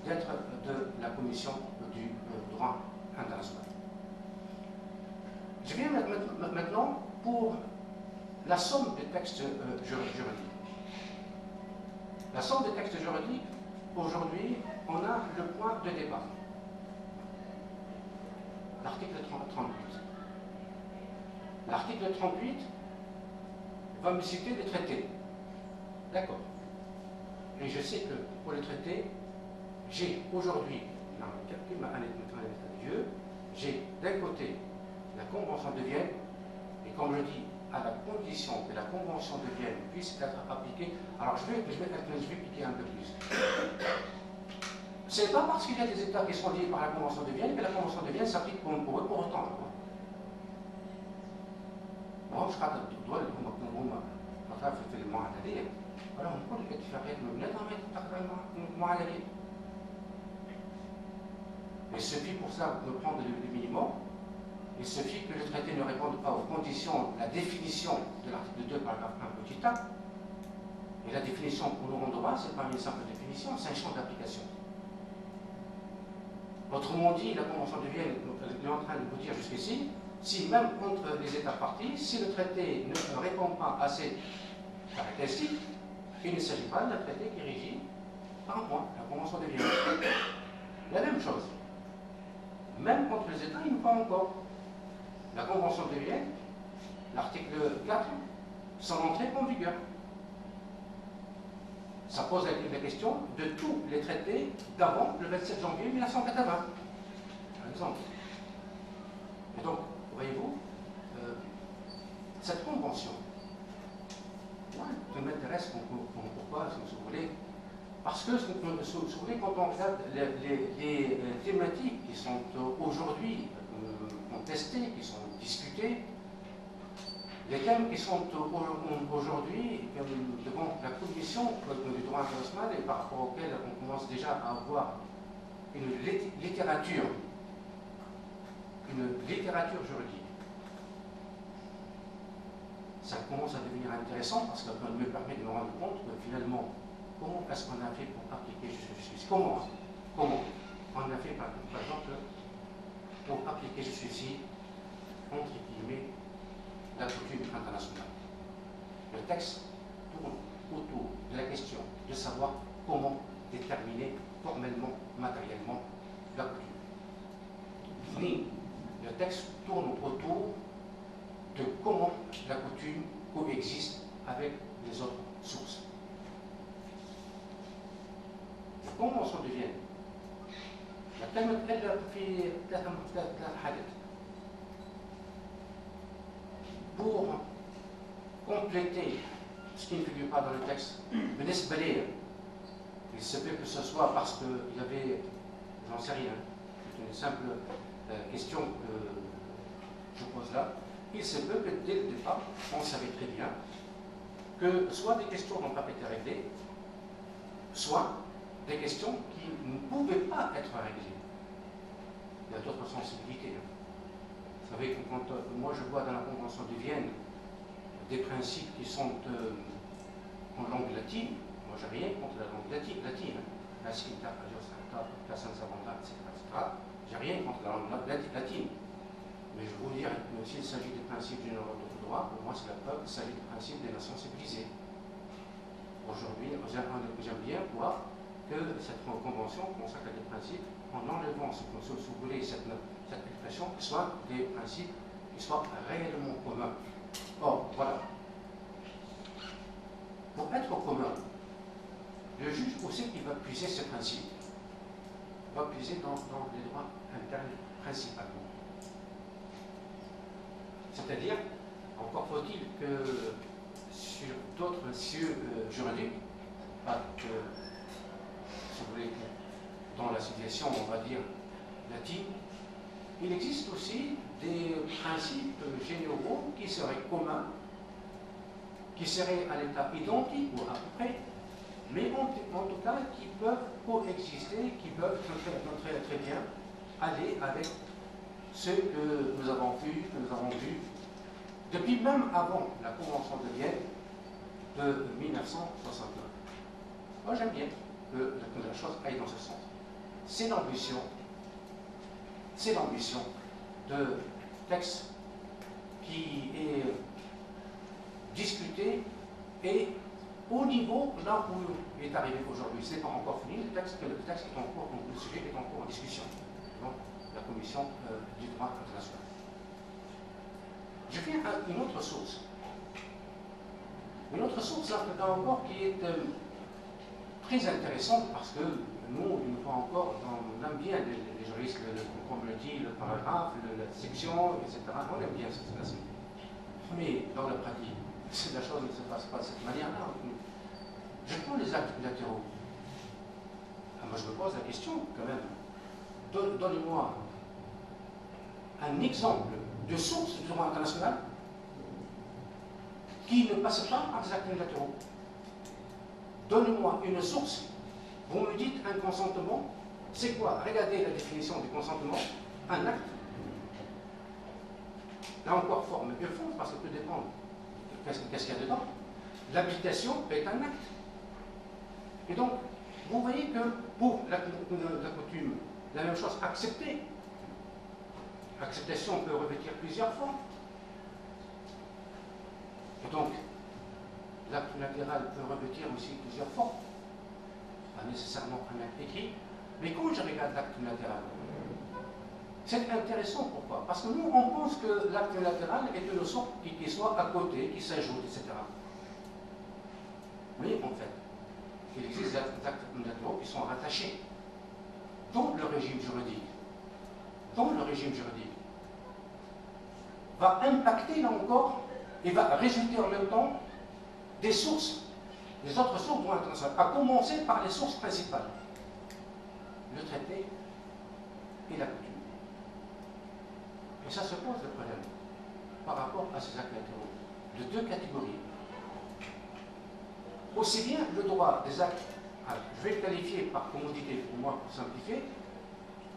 d'être de la Commission du droit international. Je viens maintenant pour la somme des textes juridiques. La somme des textes juridiques, aujourd'hui, on a le point de départ. L'article 38. L'article 38 va me citer des traités. D'accord. Et je sais que pour les traités, j'ai aujourd'hui, dans le calcul à l'état de Dieu, j'ai d'un côté la Convention de Vienne, et comme je dis, à la condition que la Convention de Vienne puisse être appliquée. Alors je vais piquer un peu plus. Ce n'est pas parce qu'il y a des États qui sont liés par la Convention de Vienne que la Convention de Vienne s'applique pour eux pour autant. Bon, je crois que الدول اللي هم في المعادلة ولهم كل الاتفاقيات من بلادهم تقريبا معادلة. Il suffit pour ça de prendre le minimum. Il suffit que le traité ne réponde pas aux conditions, la définition de l'article 2, paragraphe 1, petit a. Et la définition pour nous en droit, ce n'est pas une simple définition, c'est un champ d'application. Autrement dit, la Convention de Vienne est en train de vous dire jusqu'ici, si même contre les États partis, si le traité ne répond pas à ces caractéristiques, il ne s'agit pas d'un traité qui régit par un point, la Convention de Vienne. La même chose. Même contre les États, il ne pas encore. La Convention de Vienne, l'article 4, son entrée en vigueur. Ça pose la question de tous les traités d'avant le 27 janvier 1980, par exemple. Et donc, voyez-vous, cette convention, moi, ça m'intéresse pourquoi, si vous voulez, parce que, si vous voulez, quand on regarde les thématiques qui sont aujourd'hui contestées, qui sont discutées, les thèmes qui sont aujourd'hui devant la Commission du droit international et par rapport auxquels on commence déjà à avoir une littérature juridique. Ça commence à devenir intéressant parce que ça me permet de me rendre compte que finalement, comment est-ce qu'on a fait pour appliquer ceci? Comment on a fait par exemple pour appliquer ceci entre guillemets la coutume internationale. Le texte tourne autour de la question de savoir comment déterminer formellement, matériellement la coutume. Le texte tourne autour de comment la coutume coexiste avec les autres sources. La Convention de Vienne, la تتكلم في ثلاث حاجات. Pour compléter ce qui ne figure pas dans le texte, il se peut que ce soit parce qu'il y avait, j'en sais rien, c'est une simple question que je pose là, il se peut que dès le départ, on savait très bien que soit des questions n'ont pas été réglées, soit des questions qui ne pouvaient pas être réglées. Il y a d'autres sensibilités. Vous savez, quand moi je vois dans la Convention de Vienne des principes qui sont en langue latine, moi j'ai rien contre la langue latine, la civiltà, la senza volontà, etc. J'ai rien contre la langue latine. Mais je veux vous dire que s'il s'agit des principes généraux droit, pour moi, c'est la preuve qu'il s'agit du principe des nations civilisées. Aujourd'hui, j'aime bien voir que cette convention consacre des principes en enlevant, si vous voulez, cette expression, que ce soit des principes qui soient réellement communs. Or, voilà. Pour être commun, le juge aussi qu'il va puiser ce principe, va puiser dans les droits internes principalement. C'est-à-dire, encore faut-il que sur d'autres cieux juridiques, pas que, si vous voulez, dans la situation, on va dire, latine, il existe aussi des principes généraux qui seraient communs, qui seraient à l'état identique ou à peu près, mais en tout cas qui peuvent coexister, qui peuvent très bien aller avec ce que nous avons vu, depuis même avant la Convention de Vienne de 1969. Moi j'aime bien que la chose aille dans ce sens. C'est l'ambition de texte qui est discuté et au niveau là où il est arrivé aujourd'hui. Ce n'est pas encore fini, le texte est en cours, donc le sujet est en cours en discussion. Donc, la Commission du droit international. Je viens à une autre source. Une autre source, là encore, qui est très intéressante parce que nous, une fois encore, on aime bien les juristes, comme le dit le paragraphe, la section, etc. On aime bien cet aspect. Mais dans la pratique, la chose ne se passe pas de cette manière-là. Je prends les actes latéraux. Moi, je me pose la question, quand même. Donnez-moi un exemple de source du droit international qui ne passe pas par des actes unilatéraux. Donnez-moi une source. Vous me dites un consentement. C'est quoi? Regardez la définition du consentement. Un acte. Là encore, forme et fond, parce que tout dépend. Qu'est-ce qu'il y a dedans? L'habitation est un acte. Et donc, vous voyez que pour la coutume, la même chose, accepter. Acceptation peut revêtir plusieurs formes. Et donc, l'acte unilatéral peut revêtir aussi plusieurs formes. Pas nécessairement un acte écrit. Mais quand je regarde l'acte unilatéral, c'est intéressant. Pourquoi? Parce que nous, on pense que l'acte unilatéral est une sorte qui soit à côté, qui s'ajoute, etc. Mais en fait, il existe des actes unilatéraux qui sont rattachés dans le régime juridique. Dans le régime juridique. Va impacter là encore et va résulter en même temps des sources, des autres sources du droit international, à commencer par les sources principales. Le traité et la coutume. Et ça se pose le problème par rapport à ces actes latéraux, de deux catégories. Aussi bien le droit des actes, je vais le qualifier par commodité pour moi, pour simplifier,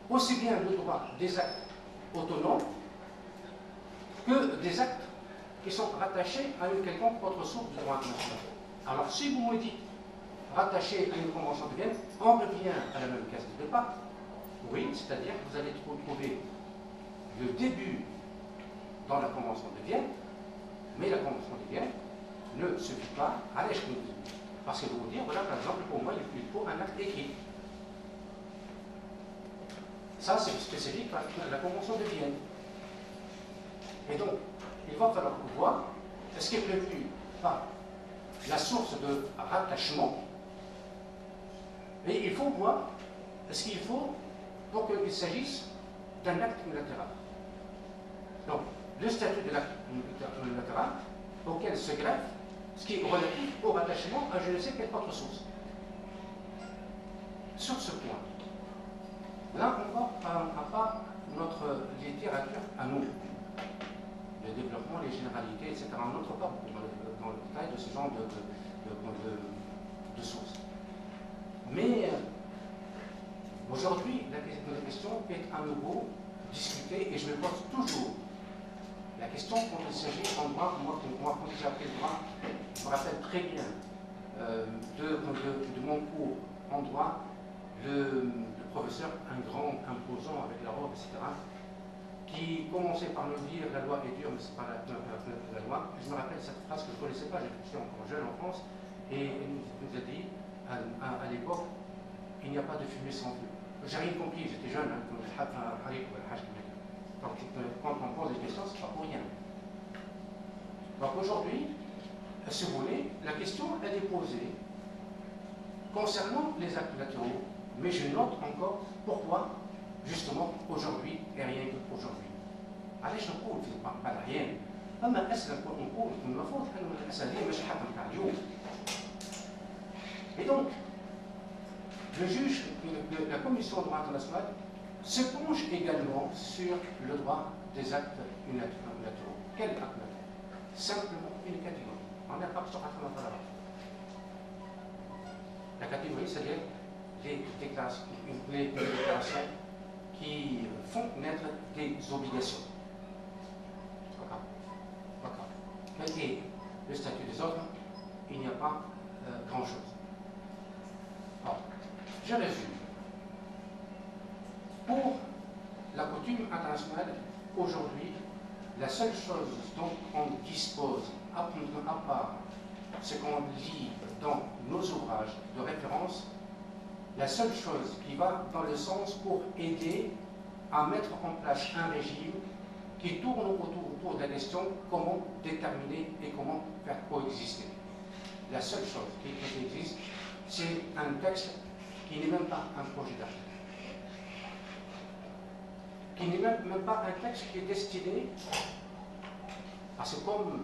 aussi bien le droit des actes autonomes que des actes qui sont rattachés à une quelconque autre source du droit international. Alors si vous me dites rattaché à une convention de Vienne, on revient à la même case de départ. Oui, c'est-à-dire que vous allez trouver le début dans la convention de Vienne, mais la convention de Vienne ne suffit pas à l'échelle. Parce que vous vous dites, voilà, par exemple, pour moi, il faut un acte écrit. Ça, c'est spécifique à la convention de Vienne. Et donc, il va falloir voir ce qui est prévu par la source de rattachement. Et il faut voir ce qu'il faut pour qu'il s'agisse d'un acte unilatéral. Donc, le statut de l'acte unilatéral auquel se greffe ce qui est relatif au rattachement à je ne sais quelle autre source. Sur ce point, là encore, on n'a pas notre littérature à nous. Le développement, les généralités, etc. On n'entre pas dans le détail de ce genre de sources. Mais aujourd'hui, la question est à nouveau discutée et je me pose toujours la question quand il s'agit en droit. Moi, quand j'ai appris le droit, je me rappelle très bien de mon cours en droit, le professeur, un grand imposant avec la robe, etc., qui commençait par nous dire la loi est dure, mais ce n'est pas la loi. Je me rappelle cette phrase que je ne connaissais pas, j'étais encore jeune en France, et il nous a dit à l'époque, il n'y a pas de fumée sans feu. J'ai rien compris, j'étais jeune, hein, donc quand on pose des questions, c'est pas pour rien. Donc aujourd'hui, si vous voulez, la question elle est posée concernant les actes latéraux, mais je note encore pourquoi, justement, aujourd'hui et rien qu'aujourd'hui. علاش نقول في بعض الأحيان أما أسئلة نقول المفروض أن الأسئلة دي مش حتى نتاع اليوم. Et donc, le juge, la Commission de droit international se penche également sur le droit des actes unilatéraux. Quel acte unilatéral? Simplement une catégorie. On n'a pas besoin de faire la catégorie, c'est-à-dire les déclarations qui font naître des obligations. Et le statut des autres, il n'y a pas grand-chose. Je résume. Pour la coutume internationale, aujourd'hui, la seule chose dont on dispose, à part ce qu'on lit dans nos ouvrages de référence, la seule chose qui va dans le sens pour aider à mettre en place un régime qui tourne autour de la question comment déterminer et comment faire coexister. La seule chose qui existe, c'est un texte qui n'est même pas un projet d'acte, qui n'est même pas un texte qui est destiné, parce que comme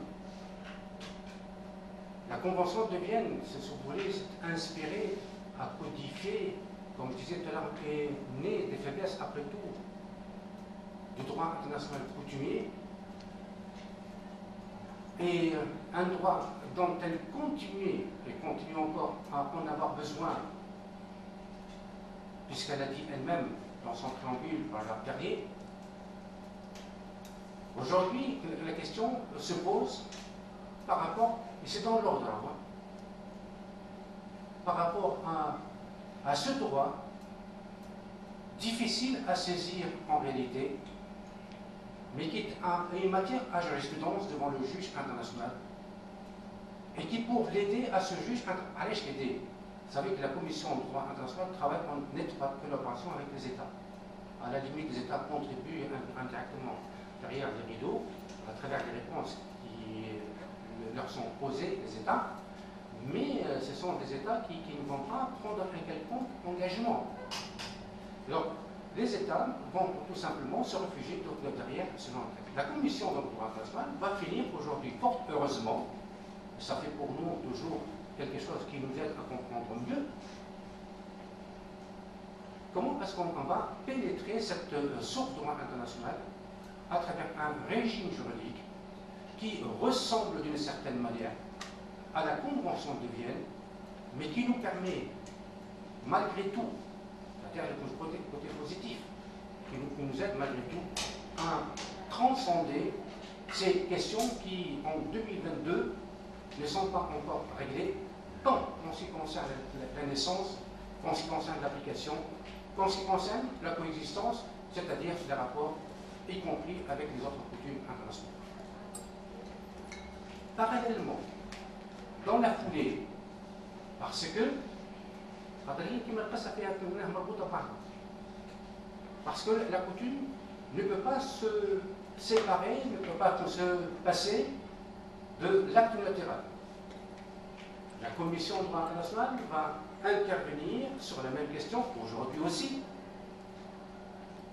la Convention de Vienne, si vous voulez, s'est inspirée à codifier, comme je disais tout à l'heure, est né des faiblesses après tout du droit international coutumier, et un droit dont elle continue et continue encore à en avoir besoin, puisqu'elle a dit elle-même dans son préambule par la Perrier. Aujourd'hui, la question se pose par rapport, et c'est dans l'ordre, par rapport à ce droit difficile à saisir en réalité, mais qui est une matière à jurisprudence devant le juge international, et qui, pour l'aider à ce juge, allez l'aider. Vous savez que la Commission du droit international travaille en étroite collaboration avec les États. À la limite, les États contribuent indirectement derrière les rideaux, à travers les réponses qui leur sont posées, les États, mais ce sont des États qui ne vont pas prendre un quelconque engagement. Donc, les États vont tout simplement se réfugier derrière selon le texte. La Commission du droit international va finir aujourd'hui, fort heureusement, ça fait pour nous toujours quelque chose qui nous aide à comprendre mieux, comment est-ce qu'on va pénétrer cette source de droit international à travers un régime juridique qui ressemble d'une certaine manière à la Convention de Vienne, mais qui nous permet, malgré tout, c'est-à-dire le côté positif, qui nous aide malgré tout à transcender ces questions qui, en 2022, ne sont pas encore réglées, tant en ce qui concerne la naissance, qu'en ce qui concerne l'application, qu'en ce qui concerne la coexistence, c'est-à-dire les rapports, y compris avec les autres coutumes internationales. Parallèlement, dans la foulée, parce que la coutume ne peut pas se séparer, ne peut pas se passer de l'acte unilatéral. La Commission de droit international va intervenir sur la même question, aujourd'hui aussi,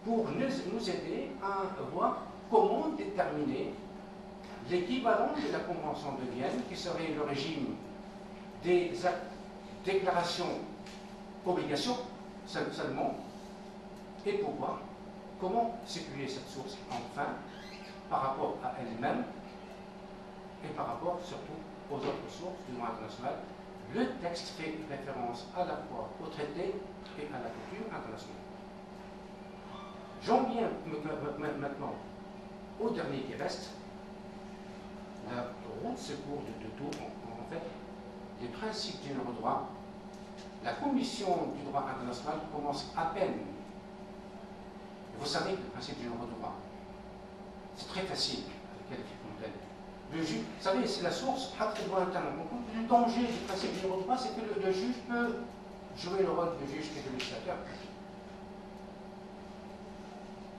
pour nous aider à voir comment déterminer l'équivalent de la Convention de Vienne, qui serait le régime des déclarations, obligations seulement, et pourquoi, comment situer cette source enfin par rapport à elle-même et par rapport surtout aux autres sources du droit international. Le texte fait référence à la fois au traité et à la coutume internationale. J'en viens maintenant au dernier qui reste, la route secours de tout, en fait, les principes généraux de droit. La Commission du droit international commence à peine. Vous savez que les principes généraux de droit, C'est très facile avec quelques fontaines. Le juge, vous savez, c'est la source, le danger du principe numéro 3, c'est que le juge peut jouer le rôle de juge et de législateur.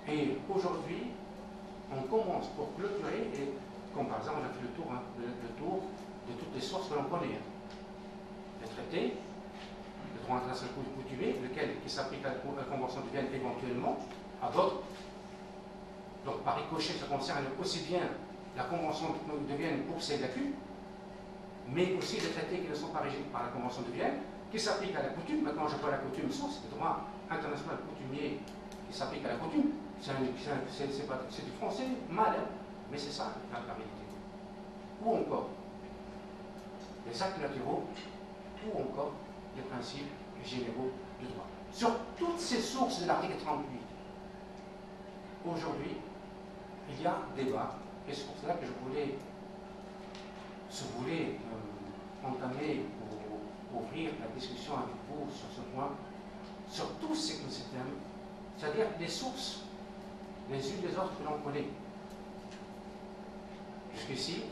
Et aujourd'hui, on commence pour clôturer, et comme par exemple on a fait le tour de toutes les sources que l'on connaît. Les traités, le droit international coutumier, qui s'applique à la Convention de Vienne éventuellement, à d'autres. Donc par ricochet, ça concerne aussi bien la Convention de Vienne pour ses lacunes, mais aussi des traités qui ne sont pas régis par la Convention de Vienne, qui s'appliquent à la coutume. Maintenant, je vois la coutume source, le droit international coutumier qui s'applique à la coutume. C'est du français mal, hein, mais c'est ça la réalité. Ou encore les actes latéraux, ou encore les principes généraux du droit. Sur toutes ces sources de l'article 38, aujourd'hui, il y a débat, et c'est pour cela que je voulais, entamer ou ouvrir la discussion avec vous sur ce point, sur tous ces thèmes, c'est-à-dire les sources, les unes des autres que l'on connaît. Jusqu'ici,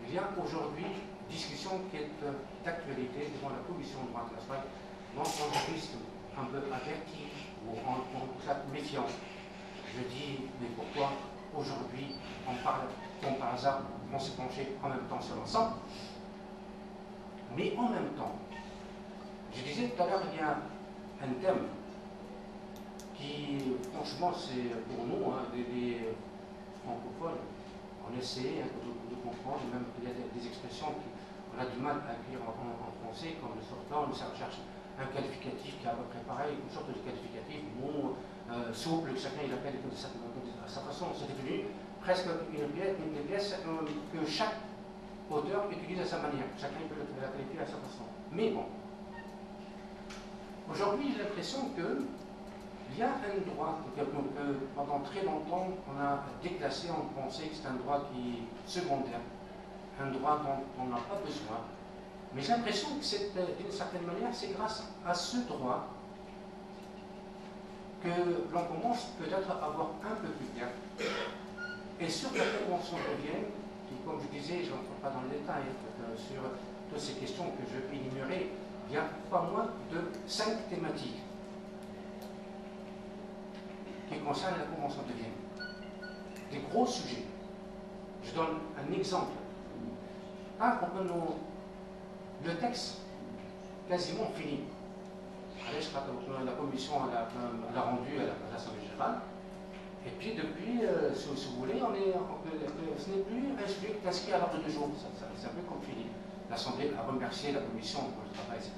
il y a aujourd'hui discussion qui est d'actualité devant la Commission de droit international, dont on risque un peu averti ou en méfiant. Je dis, mais pourquoi aujourd'hui on parle, comme par hasard, on s'est penché en même temps sur l'ensemble, mais en même temps, je disais tout à l'heure, il y a un thème qui, franchement, c'est pour nous, hein, des francophones, on essaie de comprendre, même il y a des expressions qu'on a du mal à écrire en français, comme le sortant, on cherche un qualificatif qui est à peu près pareil, une sorte de qualificatif, bon, souple, chacun il appelle de sa façon. C'est devenu presque une pièce que chaque auteur utilise à sa manière. Chacun peut la qualifier à sa façon. Mais bon, aujourd'hui j'ai l'impression qu'il y a un droit que pendant très longtemps on a déclassé, on pensait que c'est un droit qui est secondaire, un droit dont on n'a pas besoin. Mais j'ai l'impression que d'une certaine manière, c'est grâce à ce droit que l'on commence peut-être à voir un peu plus clair. Et sur la Convention de Vienne, qui, comme je disais, je n'entre pas dans le détail, sur toutes ces questions que je vais énumérer, il y a pas moins de 5 thématiques qui concernent la Convention de Vienne. Des gros sujets. Je donne un exemple. Le texte quasiment fini. Je crois que la commission l'a rendu à l'Assemblée générale. Et puis depuis, si vous voulez, ce n'est plus un sujet qui est inscrit à l'ordre du jour. C'est un peu comme fini. L'Assemblée a remercié la commission pour le travail, etc.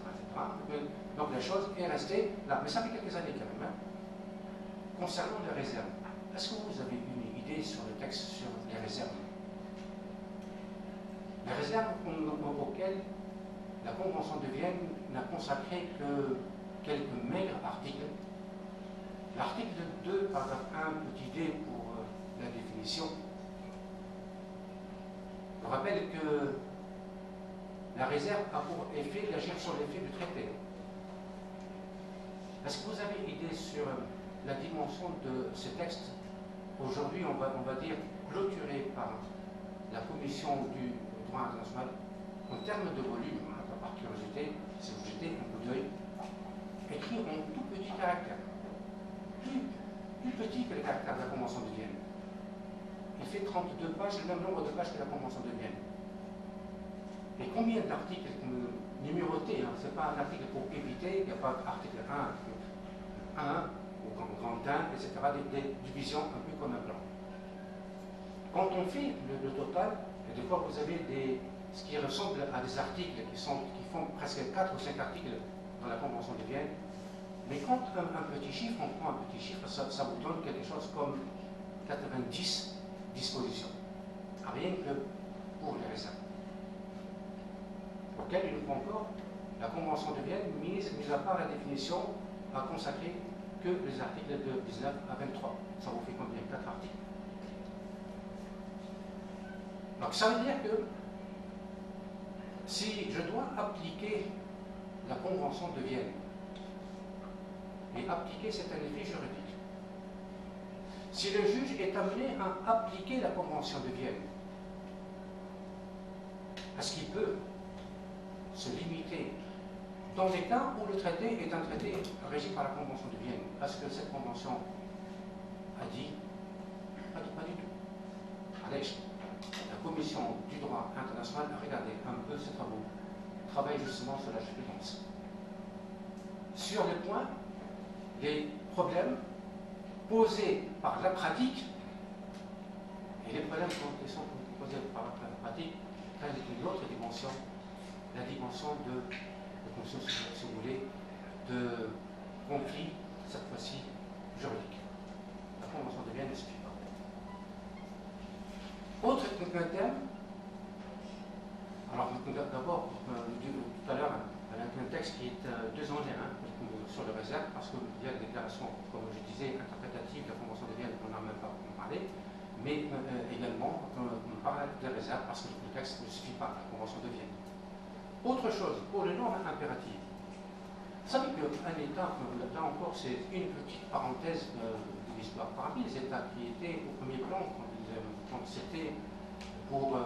Donc la chose est restée là. Mais ça fait quelques années quand même. Hein. Concernant les réserves, est-ce que vous avez une idée sur le texte sur les réserves? Les réserves auxquelles la Convention de Vienne n'a consacré que quelques maigres articles. L'article 2, paragraphe 1, petit d pour la définition, je rappelle que la réserve a pour effet d'agir sur l'effet du traité. Est-ce que vous avez une idée sur la dimension de ce texte? Aujourd'hui, on va dire clôturé par la Commission du droit international en termes de volume, par curiosité, si vous jetez un coup d'œil, écrit en tout petit caractère, plus petit que le caractère de la Convention de Vienne. Il fait 32 pages, le même nombre de pages que la Convention de Vienne. Et combien d'articles numérotés, hein, ce n'est pas un article pour éviter, il n'y a pas d'article 1, ou grand 1, etc., des divisions un peu comme un plan. Quand on fait le total, et des fois vous avez ce qui ressemble à des articles qui font presque 4 ou 5 articles dans la Convention de Vienne, mais quand un petit chiffre, on prend un petit chiffre, ça vous donne quelque chose comme 90 dispositions, rien que pour les réserves. Auquel, une fois encore, la Convention de Vienne, mise à part la définition, a consacré que les articles de 19 à 23. Ça vous fait combien? 4 articles. Donc ça veut dire que si je dois appliquer la Convention de Vienne, et appliquer c'est un effet juridique. si le juge est amené à appliquer la Convention de Vienne, est-ce qu'il peut se limiter dans les cas où le traité est un traité régi par la Convention de Vienne? Est-ce que cette Convention a dit? Pas du tout. Allez, la Commission du droit international a regardé un peu ces travaux, travaille justement sur la jurisprudence. Sur les points, les problèmes posés par la pratique, et les problèmes qui sont posés par la pratique prennent une autre dimension, la dimension de si vous voulez, de conflit, cette fois-ci juridique. La Convention de Vienne ne suffit pas. Autre thème, alors d'abord, tout à l'heure, un texte qui est 2 ans sur le réserve, parce qu'il y a des déclarations, comme je disais, interprétatives de la Convention de Vienne, on n'en a même pas parlé, mais également, on parle des réserves, parce que le texte ne suffit pas à la Convention de Vienne. Autre chose, pour les normes impératives. Vous savez qu'un État, là encore, c'est une petite parenthèse de l'histoire. Parmi les États qui étaient au premier plan, quand c'était pour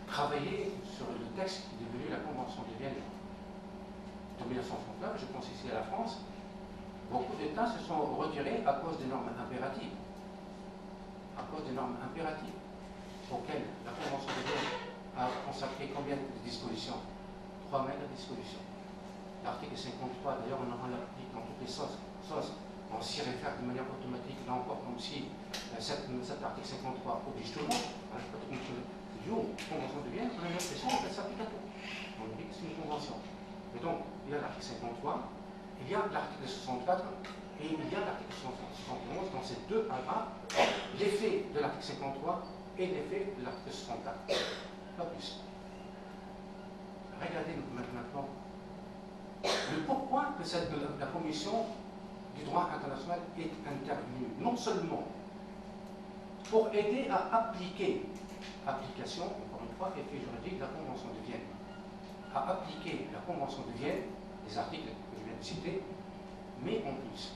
travailler sur le texte qui est devenu la Convention de Vienne de 1969, je pense ici à la France, beaucoup d'États se sont retirés à cause des normes impératives. À cause des normes impératives auxquelles la Convention de Vienne a consacré combien de dispositions? 3 mètres de disposition. L'article 53, d'ailleurs, on l'applique dans toutes les sauces. On s'y réfère de manière automatique, là encore, comme si cet article 53 oblige tout le monde. Du haut, Convention de Vienne, on a l'impression qu'elle s'applique à tout. On dit que c'est une convention. Et donc, il y a l'article 53, il y a l'article 64, et il y a l'article 71, dans ces 2 paragraphes, l'effet de l'article 53 et l'effet de l'article 64. Pas plus. Regardez maintenant le pourquoi que la Commission du droit international est intervenue. Non seulement pour aider à appliquer, application, encore une fois, effet juridique de la Convention de Vienne, à appliquer la Convention de Vienne, les articles que je viens de citer, mais en plus,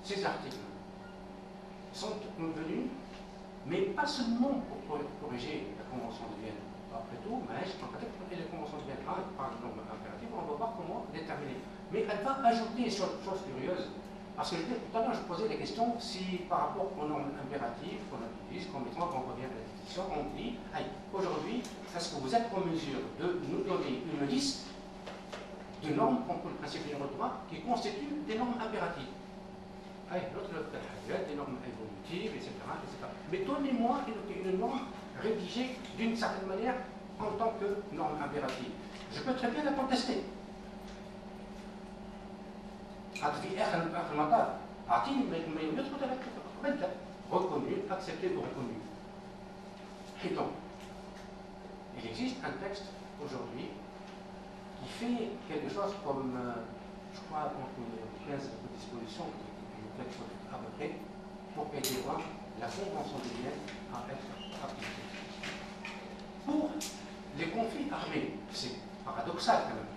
ces articles sont venus, mais pas seulement pour corriger la Convention de Vienne. Après tout, mais peut-être que la Convention de Vienne par le nombre impératif, on va voir comment déterminer. Mais elle va ajouter une chose curieuse, parce que tout à l'heure je posais la question si par rapport aux normes impératives qu'on utilise, comme exemple on revient à la définition, on dit aujourd'hui, est-ce que vous êtes en mesure de nous donner une liste de normes contre le principe général de droit qui constituent des normes impératives? L'autre, des normes évolutives, etc. Mais donnez-moi une norme rédigée d'une certaine manière en tant que norme impérative. Je peux très bien la contester. Reconnu, accepté ou reconnu. Et donc, il existe un texte aujourd'hui qui fait quelque chose comme, je crois, entre 15 dispositions à peu près, pour aider la Convention de Vienne à être appliquée. Pour les conflits armés, c'est paradoxal quand même.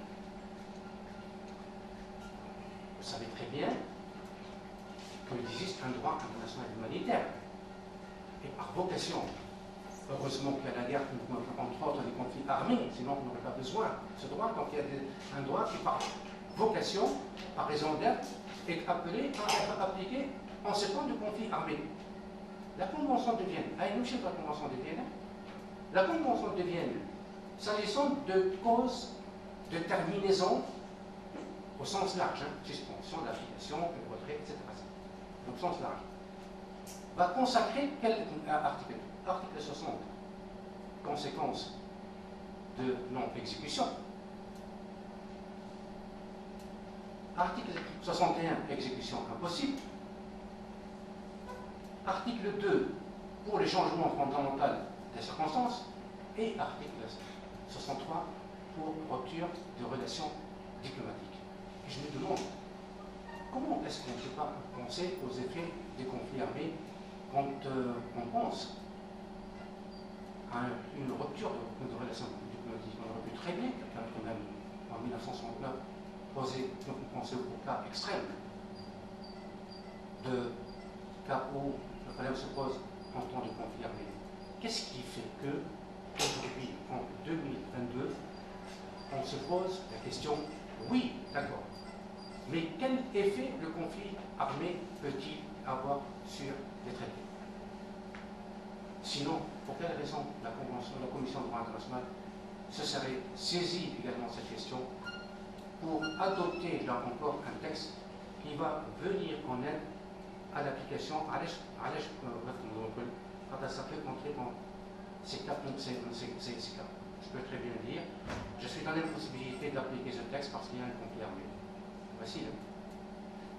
Vous savez très bien qu'il existe un droit international humanitaire. Et par vocation, heureusement qu'il y a la guerre entre autres des conflits armés, sinon on n'aurait pas besoin de ce droit. Donc il y a un droit qui, par vocation, par raison d'être, est appelé à être appliqué en ce temps de conflit armé. La Convention de Vienne, la Convention de Vienne, la Convention de Vienne, s'agissant de causes de terminaison au sens large, suspension, d'application, retrait, etc. Au sens large, va consacrer quel article? Article 60, conséquence de non-exécution. Article 61, exécution impossible. Article 2, pour les changements fondamentaux des circonstances. Et article 63, pour rupture de relations diplomatiques. Et je me demande, comment est-ce qu'on ne peut pas penser aux effets des conflits armés quand on pense à une rupture de relations diplomatiques? On aurait pu très bien, quand même, en 1969, penser au cas extrême de cas où le problème se pose en temps de conflit armé. Qu'est-ce qui fait que, aujourd'hui, en 2022, on se pose la question, oui, d'accord, mais quel effet le conflit armé peut-il avoir sur les traités? Sinon, pour quelle raison la Commission de droit international se serait saisie également de cette question pour adopter là encore un texte qui va venir en aide à l'application, à quand ça peut entrer dans ces cas. Je peux très bien dire, je suis dans l'impossibilité d'appliquer ce texte parce qu'il y a un conflit armé. Facile.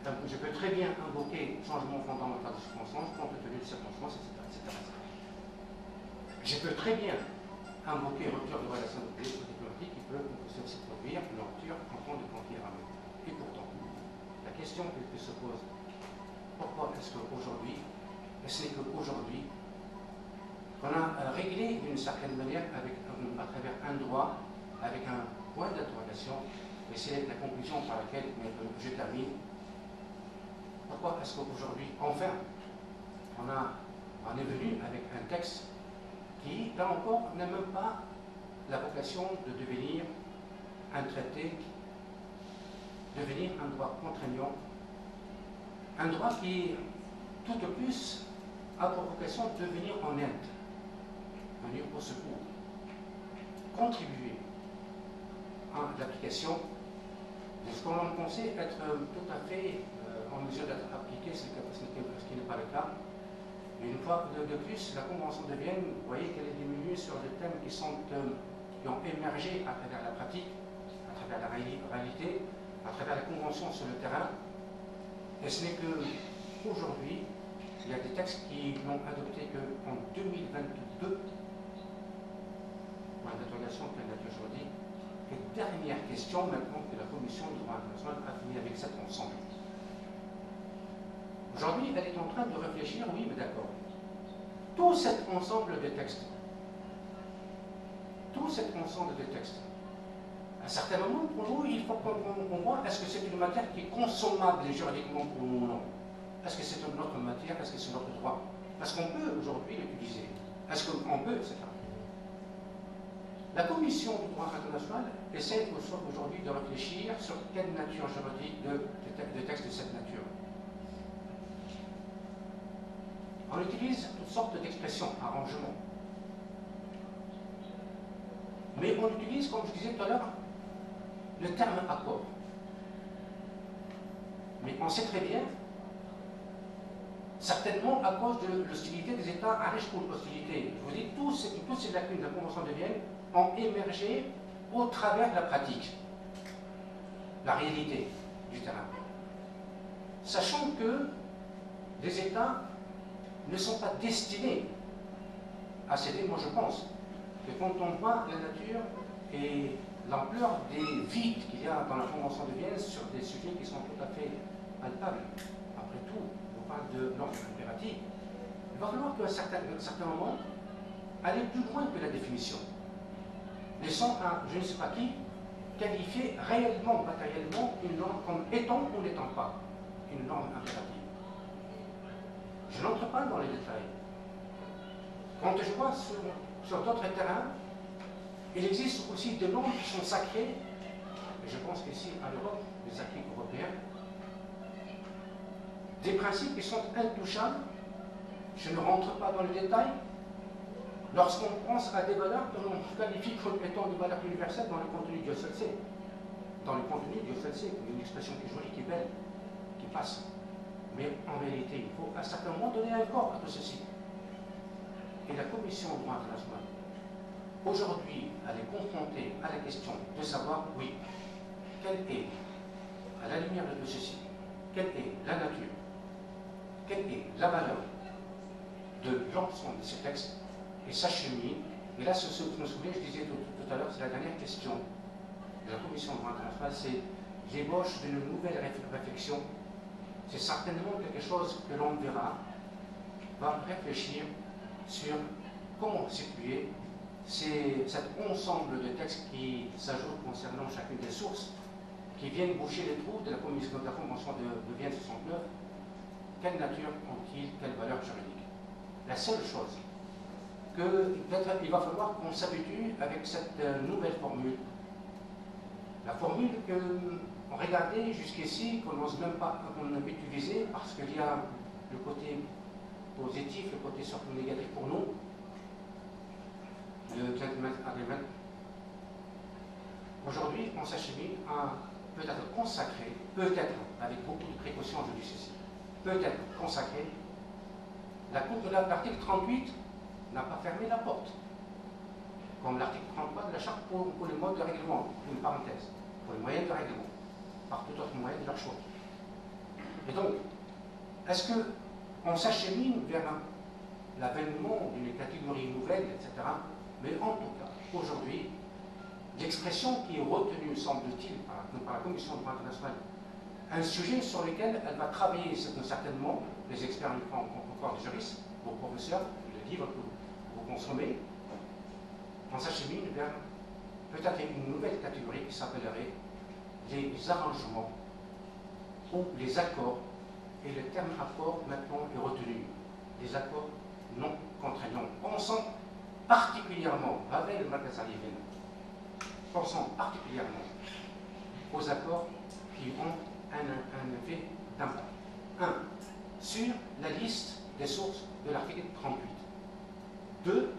Donc, je peux très bien invoquer changement fondamental de circonstances compte tenu de circonstances, etc. Je peux très bien invoquer rupture de relations diplomatiques qui peut se produire une rupture en temps de conflit armé. Et pourtant, la question qui se pose, pourquoi est-ce qu'aujourd'hui, et ce n'est qu'aujourd'hui, qu'on a réglé d'une certaine manière à travers un droit, avec un point d'interrogation, et c'est la conclusion par laquelle je termine. Pourquoi est-ce qu'aujourd'hui, enfin, on est venu avec un texte qui, là encore, n'a même pas la vocation de devenir un traité, devenir un droit contraignant, un droit qui, tout de plus, a pour vocation de venir en aide, venir au secours, contribuer à l'application de ce qu'on pensait être tout à fait en mesure d'être appliqué, ce qui n'est pas le cas. Mais une fois de plus, la Convention de Vienne, vous voyez qu'elle est diminuée sur des thèmes qui ont émergé à travers la pratique, à travers la réalité, à travers la Convention sur le terrain. Et ce n'est qu'aujourd'hui, il y a des textes qui n'ont adopté qu'en 2022. Point d'interrogation, pleine nature aujourd'hui. Et dernière question maintenant que la Commission du droit international a fini avec cet ensemble. Aujourd'hui, elle est en train de réfléchir, oui, mais d'accord. Tout cet ensemble de textes, à certains moments, pour nous, il faut qu'on voit, est-ce que c'est une matière qui est consommable juridiquement pour nous ou non? Est-ce que c'est une autre matière? Est-ce que c'est notre droit? Est-ce qu'on peut aujourd'hui l'utiliser? Est-ce qu'on peut, etc. La Commission du droit international essaie aujourd'hui de réfléchir sur quelle nature juridique de textes de cette nature. On utilise toutes sortes d'expressions, arrangements. Mais on utilise, comme je disais tout à l'heure, le terme accord. Mais on sait très bien, certainement à cause de l'hostilité des États à pour l'hostilité. Je vous dis, toutes ces lacunes de la Convention de Vienne ont émergé au travers de la pratique, la réalité du terrain. Sachant que les États ne sont pas destinés à céder. Moi je pense que quand on voit la nature et l'ampleur des vides qu'il y a dans la Convention de Vienne sur des sujets qui sont tout à fait palpables, après tout, on parle de l'ordre impératif, il va falloir qu'à un certain moment, aller plus loin que la définition. Laissons à je ne sais pas qui qualifier réellement, matériellement, une norme comme étant ou n'étant pas une norme impérative. Je n'entre pas dans les détails. Quand je vois sur d'autres terrains, il existe aussi des normes qui sont sacrées, et je pense qu'ici, à l'Europe, les acquis européens, des principes qui sont intouchables. Je ne rentre pas dans les détails. Lorsqu'on pense à des valeurs que l'on qualifie comme étant des valeurs universelles dans le contenu Dieu seul sait. Dans le contenu Dieu seul sait, une expression qui est jolie, qui est belle, qui passe. Mais en réalité, il faut à certains moments donner un corps à tout ceci. Et la Commission du droit international, aujourd'hui, elle est confrontée à la question de savoir, oui, quelle est, à la lumière de tout ceci, quelle est la nature, quelle est la valeur de l'ensemble de ces textes, et s'achemine. Et là, ce que je me souviens, je disais tout à l'heure, c'est la dernière question de la Commission du droit international, c'est l'ébauche d'une nouvelle réflexion. C'est certainement quelque chose que l'on verra, va réfléchir sur comment situer cet ensemble de textes qui s'ajoutent concernant chacune des sources, qui viennent boucher les trous de la Convention de Vienne 69, quelle nature ont-ils, quelle valeur juridique. La seule chose, que peut-être il va falloir qu'on s'habitue avec cette nouvelle formule. La formule qu'on regardait jusqu'ici, qu'on n'ose même pas, qu'on n'a pas utilisée, parce qu'il y a le côté positif, le côté surtout négatif pour nous, le gentleman agreement. Aujourd'hui, on s'achemine à peut-être consacrer, peut-être, avec beaucoup de précautions, je dis ceci, peut-être consacrer l'article 38 n'a pas fermé la porte, comme l'article 33 de la charte pour les modes de règlement, une parenthèse, pour les moyens de règlement, par tout autre moyen de leur choix. Et donc, est-ce qu'on s'achemine vers l'avènement d'une catégorie nouvelle, etc. Mais en tout cas, aujourd'hui, l'expression qui est retenue, semble-t-il, par la Commission de droit international, un sujet sur lequel elle va travailler certainement, les experts encore des juristes, vos professeurs, le livre que vous consommez, on s'achemine vers peut-être une nouvelle catégorie qui s'appellerait les arrangements ou les accords, et le terme accord maintenant est retenu, les accords non contraignants. Pensons particulièrement, avec le Magazalivin, pensons particulièrement aux accords qui ont un effet d'impact. 1. Sur la liste des sources de l'article 38. 2.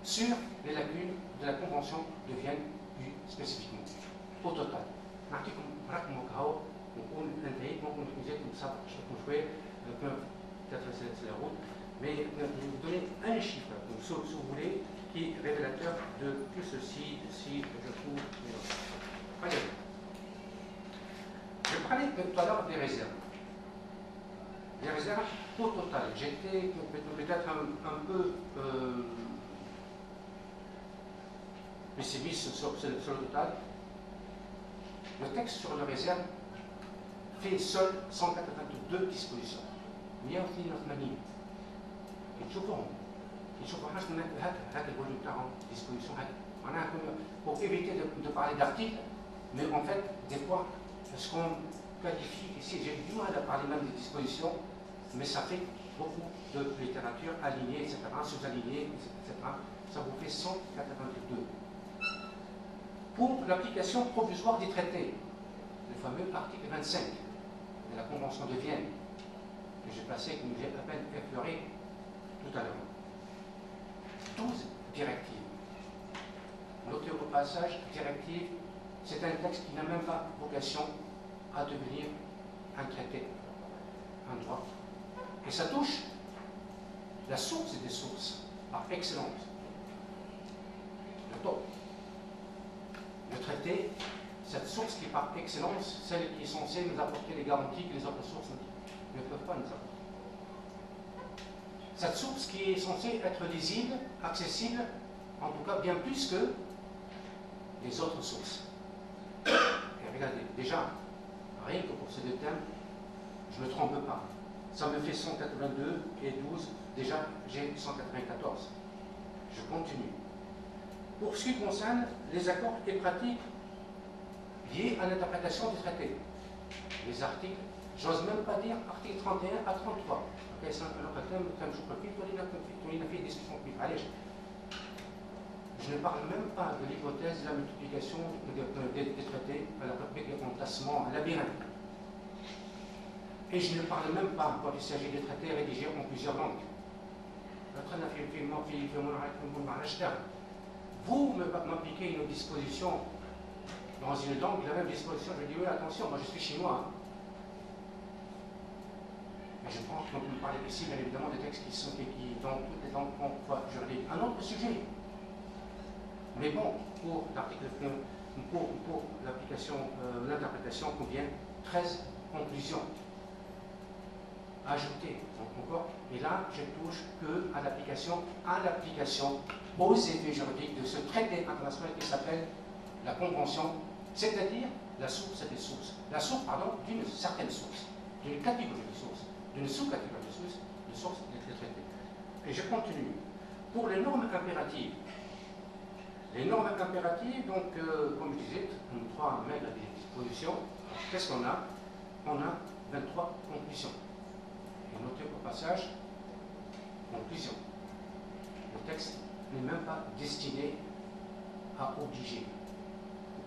Sur les lacunes de la Convention de Vienne plus spécifiquement. Au total, l'article peut-être c'est la route, mais je vais vous donner un chiffre, si vous voulez, qui est révélateur de tout ceci, si je trouve. Allez. Je parlais tout à l'heure des réserves. Les réserves au total. J'étais peut-être un peu pessimiste sur le total. Le texte sur les réserves fait seul 182 dispositions. 182 dispositions. Pour éviter de parler d'articles, mais en fait, des fois, ce qu'on qualifie ici, j'ai du mal à parler même des dispositions, mais ça fait beaucoup de littérature alignée, etc., sous-alignée, etc. Ça vous fait 182. Pour l'application provisoire des traités, le fameux article 25 de la Convention de Vienne, que j'ai passé, que j'ai à peine effleuré tout à l'heure. 12 directives. Notez au passage, directive, c'est un texte qui n'a même pas vocation à devenir un traité, un droit. Et ça touche la source des sources, par excellence. Le taux. Le traité, cette source qui par excellence, celle qui est censée nous apporter les garanties que les autres sources ne peuvent pas nous apporter. Cette source qui est censée être lisible, accessible, en tout cas bien plus que les autres sources. Et regardez, déjà, rien que pour ces deux thèmes, je ne me trompe pas. Ça me fait 182 et 12, déjà j'ai 194. Je continue. Pour ce qui concerne les accords et pratiques liés à l'interprétation du traité, les articles, j'ose même pas dire article 31 à 33. Je ne parle même pas de l'hypothèse de la multiplication des traités à la république des remplacements à labyrinthe. Et je ne parle même pas quand il s'agit de traités rédigés en plusieurs langues. Vous m'appliquez une disposition dans une langue, la même disposition, je dis oui, attention, moi je suis chinois. Mais je pense qu'on peut parler ici, bien évidemment, des textes qui sont dans toutes les langues juridiques. Un autre sujet. Mais bon, pour l'article, pour l'application, l'interprétation convient 13 conclusions ajoutées. Encore, et là, je touche que à l'application, aux effets juridiques de ce traité international qui s'appelle la Convention, c'est-à-dire la source des sources. La source, pardon, d'une certaine source, d'une catégorie de sources, d'une sous-catégorie de sources des traités. Et je continue. Pour les normes impératives, donc, comme je disais, 3 mails à disposition, qu'est-ce qu'on a? On a 23 conclusions. Et notez au passage, conclusion. Le texte n'est même pas destiné à obliger.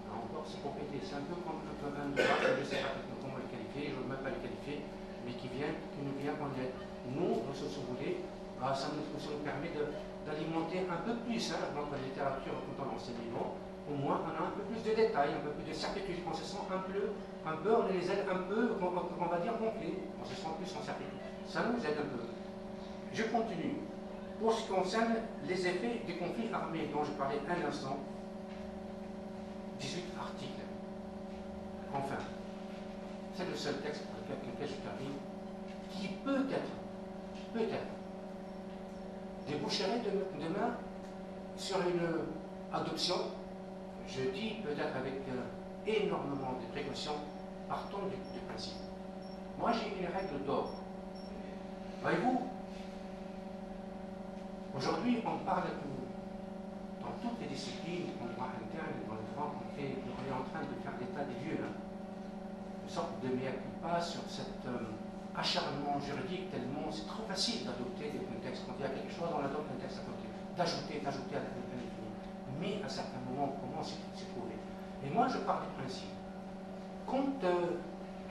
Là encore, c'est complété. C'est un peu comme un droit, je ne sais pas comment le qualifier, je ne veux même pas le qualifier, mais qui nous vient en aide. Nous, si vous voulez, ça nous permet d'alimenter un peu plus notre littérature dans l'enseignement. Au moins, on a un peu plus de détails, un peu plus de certitude. On se sent on les aide un peu, on va dire complet. On se sent plus en certitude. Ça nous aide un peu. Je continue. Pour ce qui concerne les effets des conflits armés dont je parlais un instant, 18 articles. Enfin, c'est le seul texte avec lequel je termine, qui peut-être, déboucherait demain sur une adoption, je dis peut-être avec énormément de précautions, partons du principe. Moi, j'ai une règle d'or. Voyez-vous, aujourd'hui, on parle dans toutes les disciplines, en droit interne, dans le droit, on est en train de faire l'état des lieux, une sorte de mea culpa sur cet acharnement juridique, tellement c'est trop facile d'adopter des contextes. Quand il y a quelque chose, on adopte un texte à côté, d'ajouter à l'infini. Mais à certains moments, comment s'y trouver? Et moi, je pars du principe.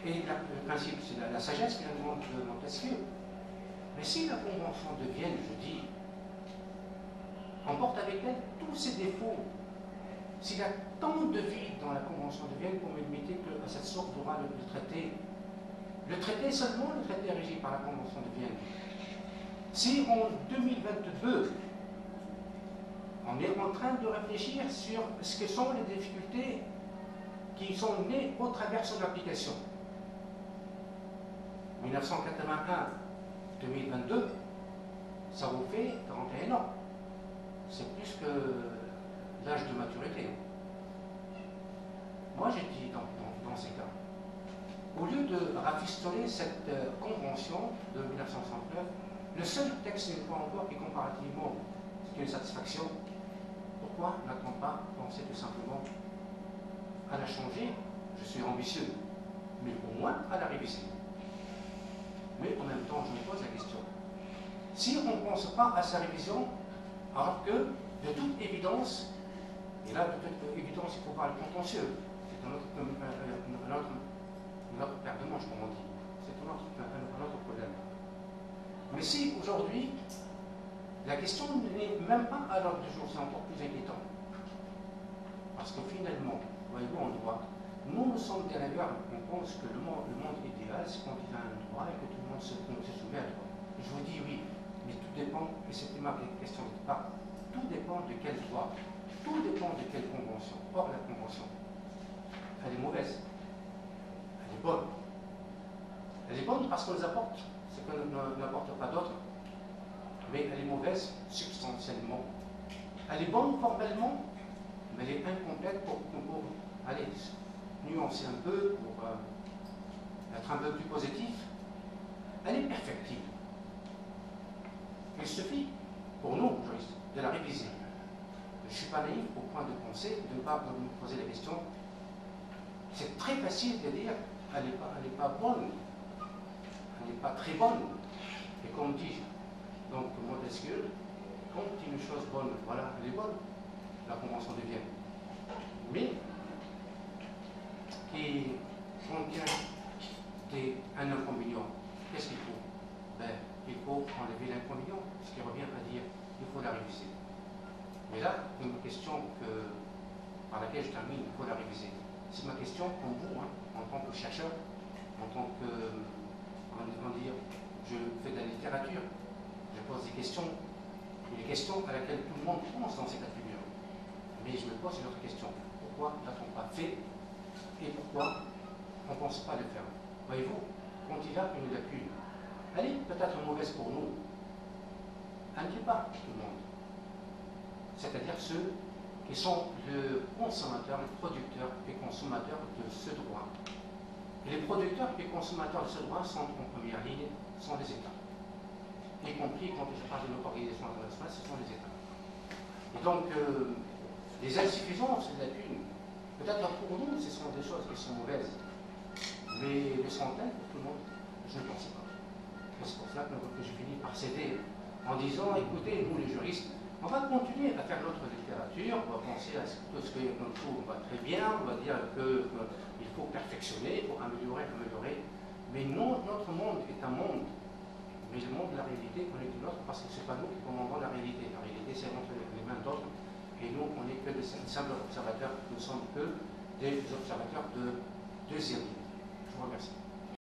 Et le principe, c'est la sagesse finalement de Montesquieu. Mais si la Convention de Vienne, je dis, emporte avec elle tous ses défauts, s'il y a tant de vide dans la Convention de Vienne pour me limiter à cette sorte d'oral de traité, le traité seulement, le traité est régi par la Convention de Vienne. Si en 2022, on est en train de réfléchir sur ce que sont les difficultés qui sont nées au travers de son application. 1981-2022, ça vous fait 41 ans. C'est plus que l'âge de maturité. Moi, j'ai dit dans ces cas, au lieu de rafistoler cette convention de 1969, le seul texte n'est pas encore qui comparativement c'est une satisfaction. Pourquoi n'a-t-on pas pensé tout simplement à la changer? Je suis ambitieux, mais au moins à la réviser. Mais en même temps, je me pose la question. Si on ne pense pas à sa révision, alors que, de toute évidence, et là, de toute évidence, il faut parler contentieux, c'est un autre paire de manches, comme on dit. C'est un autre problème. Mais si aujourd'hui, la question n'est même pas à l'ordre du jour, c'est encore plus inquiétant. Parce que finalement, voyez-vous, en droit, nous sommes des rêveurs, on pense que le monde idéal, c'est quand il y a un droit et que tout le monde se soumet à droit. Je vous dis oui, mais tout dépend, et c'était ma question de départ, tout dépend de quel droit, tout dépend de quelle convention. Or, la convention, elle est mauvaise, elle est bonne. Elle est bonne parce qu'on nous apporte ce qu'on n'apporte pas d'autre, mais elle est mauvaise substantiellement. Elle est bonne formellement, mais elle est incomplète pour aller nuancer un peu, pour être un peu plus positif. Elle est perfectible. Il suffit, pour nous, juristes, de la réviser. Je ne suis pas naïf au point de penser, de ne pas me poser la question. C'est très facile de dire, elle n'est pas bonne, elle n'est pas très bonne. Et comme dit donc Montesquieu, quand une chose bonne, voilà, elle est bonne, la Convention de Vienne. Mais qui contient un inconvénient, qu'est-ce qu'il faut? Il faut enlever l'inconvénient, ce qui revient à dire qu'il faut la réviser. Mais là, une question par laquelle je termine, il faut la réviser. C'est ma question pour vous, en tant que chercheur, en tant que, je fais de la littérature, je pose des questions, et les questions à laquelle tout le monde pense dans ces cas de figure. Mais je me pose une autre question. Pourquoi n'a-t-on pas fait et pourquoi on ne pense pas le faire? Voyez-vous, quand il y a une lacune, elle est peut-être mauvaise pour nous. Elle n'est pas pour tout le monde. C'est-à-dire ceux qui sont le consommateur, le producteur et consommateur de ce droit. Et les producteurs et consommateurs de ce droit sont en première ligne, sont les États. Y compris quand je parle de notre organisation internationale, ce sont les États. Et donc, les insuffisances, les lacunes, peut-être pour nous, ce sont des choses qui sont mauvaises. Mais le sont-elles pour tout le monde? Je ne pense pas. c'est pour cela que je finis par céder en disant, écoutez, nous les juristes, on va continuer à faire notre littérature, on va penser à tout ce que notre cours va très bien, on va dire qu'il faut perfectionner, il faut améliorer, mais non, notre monde est un monde, mais le monde de la réalité qu'on est une autre, parce que ce n'est pas nous qui commandons la réalité c'est entre les mains d'autres, et nous on n'est que des simples observateurs, nous ne sommes que des observateurs de deuxième niveau. Je vous remercie.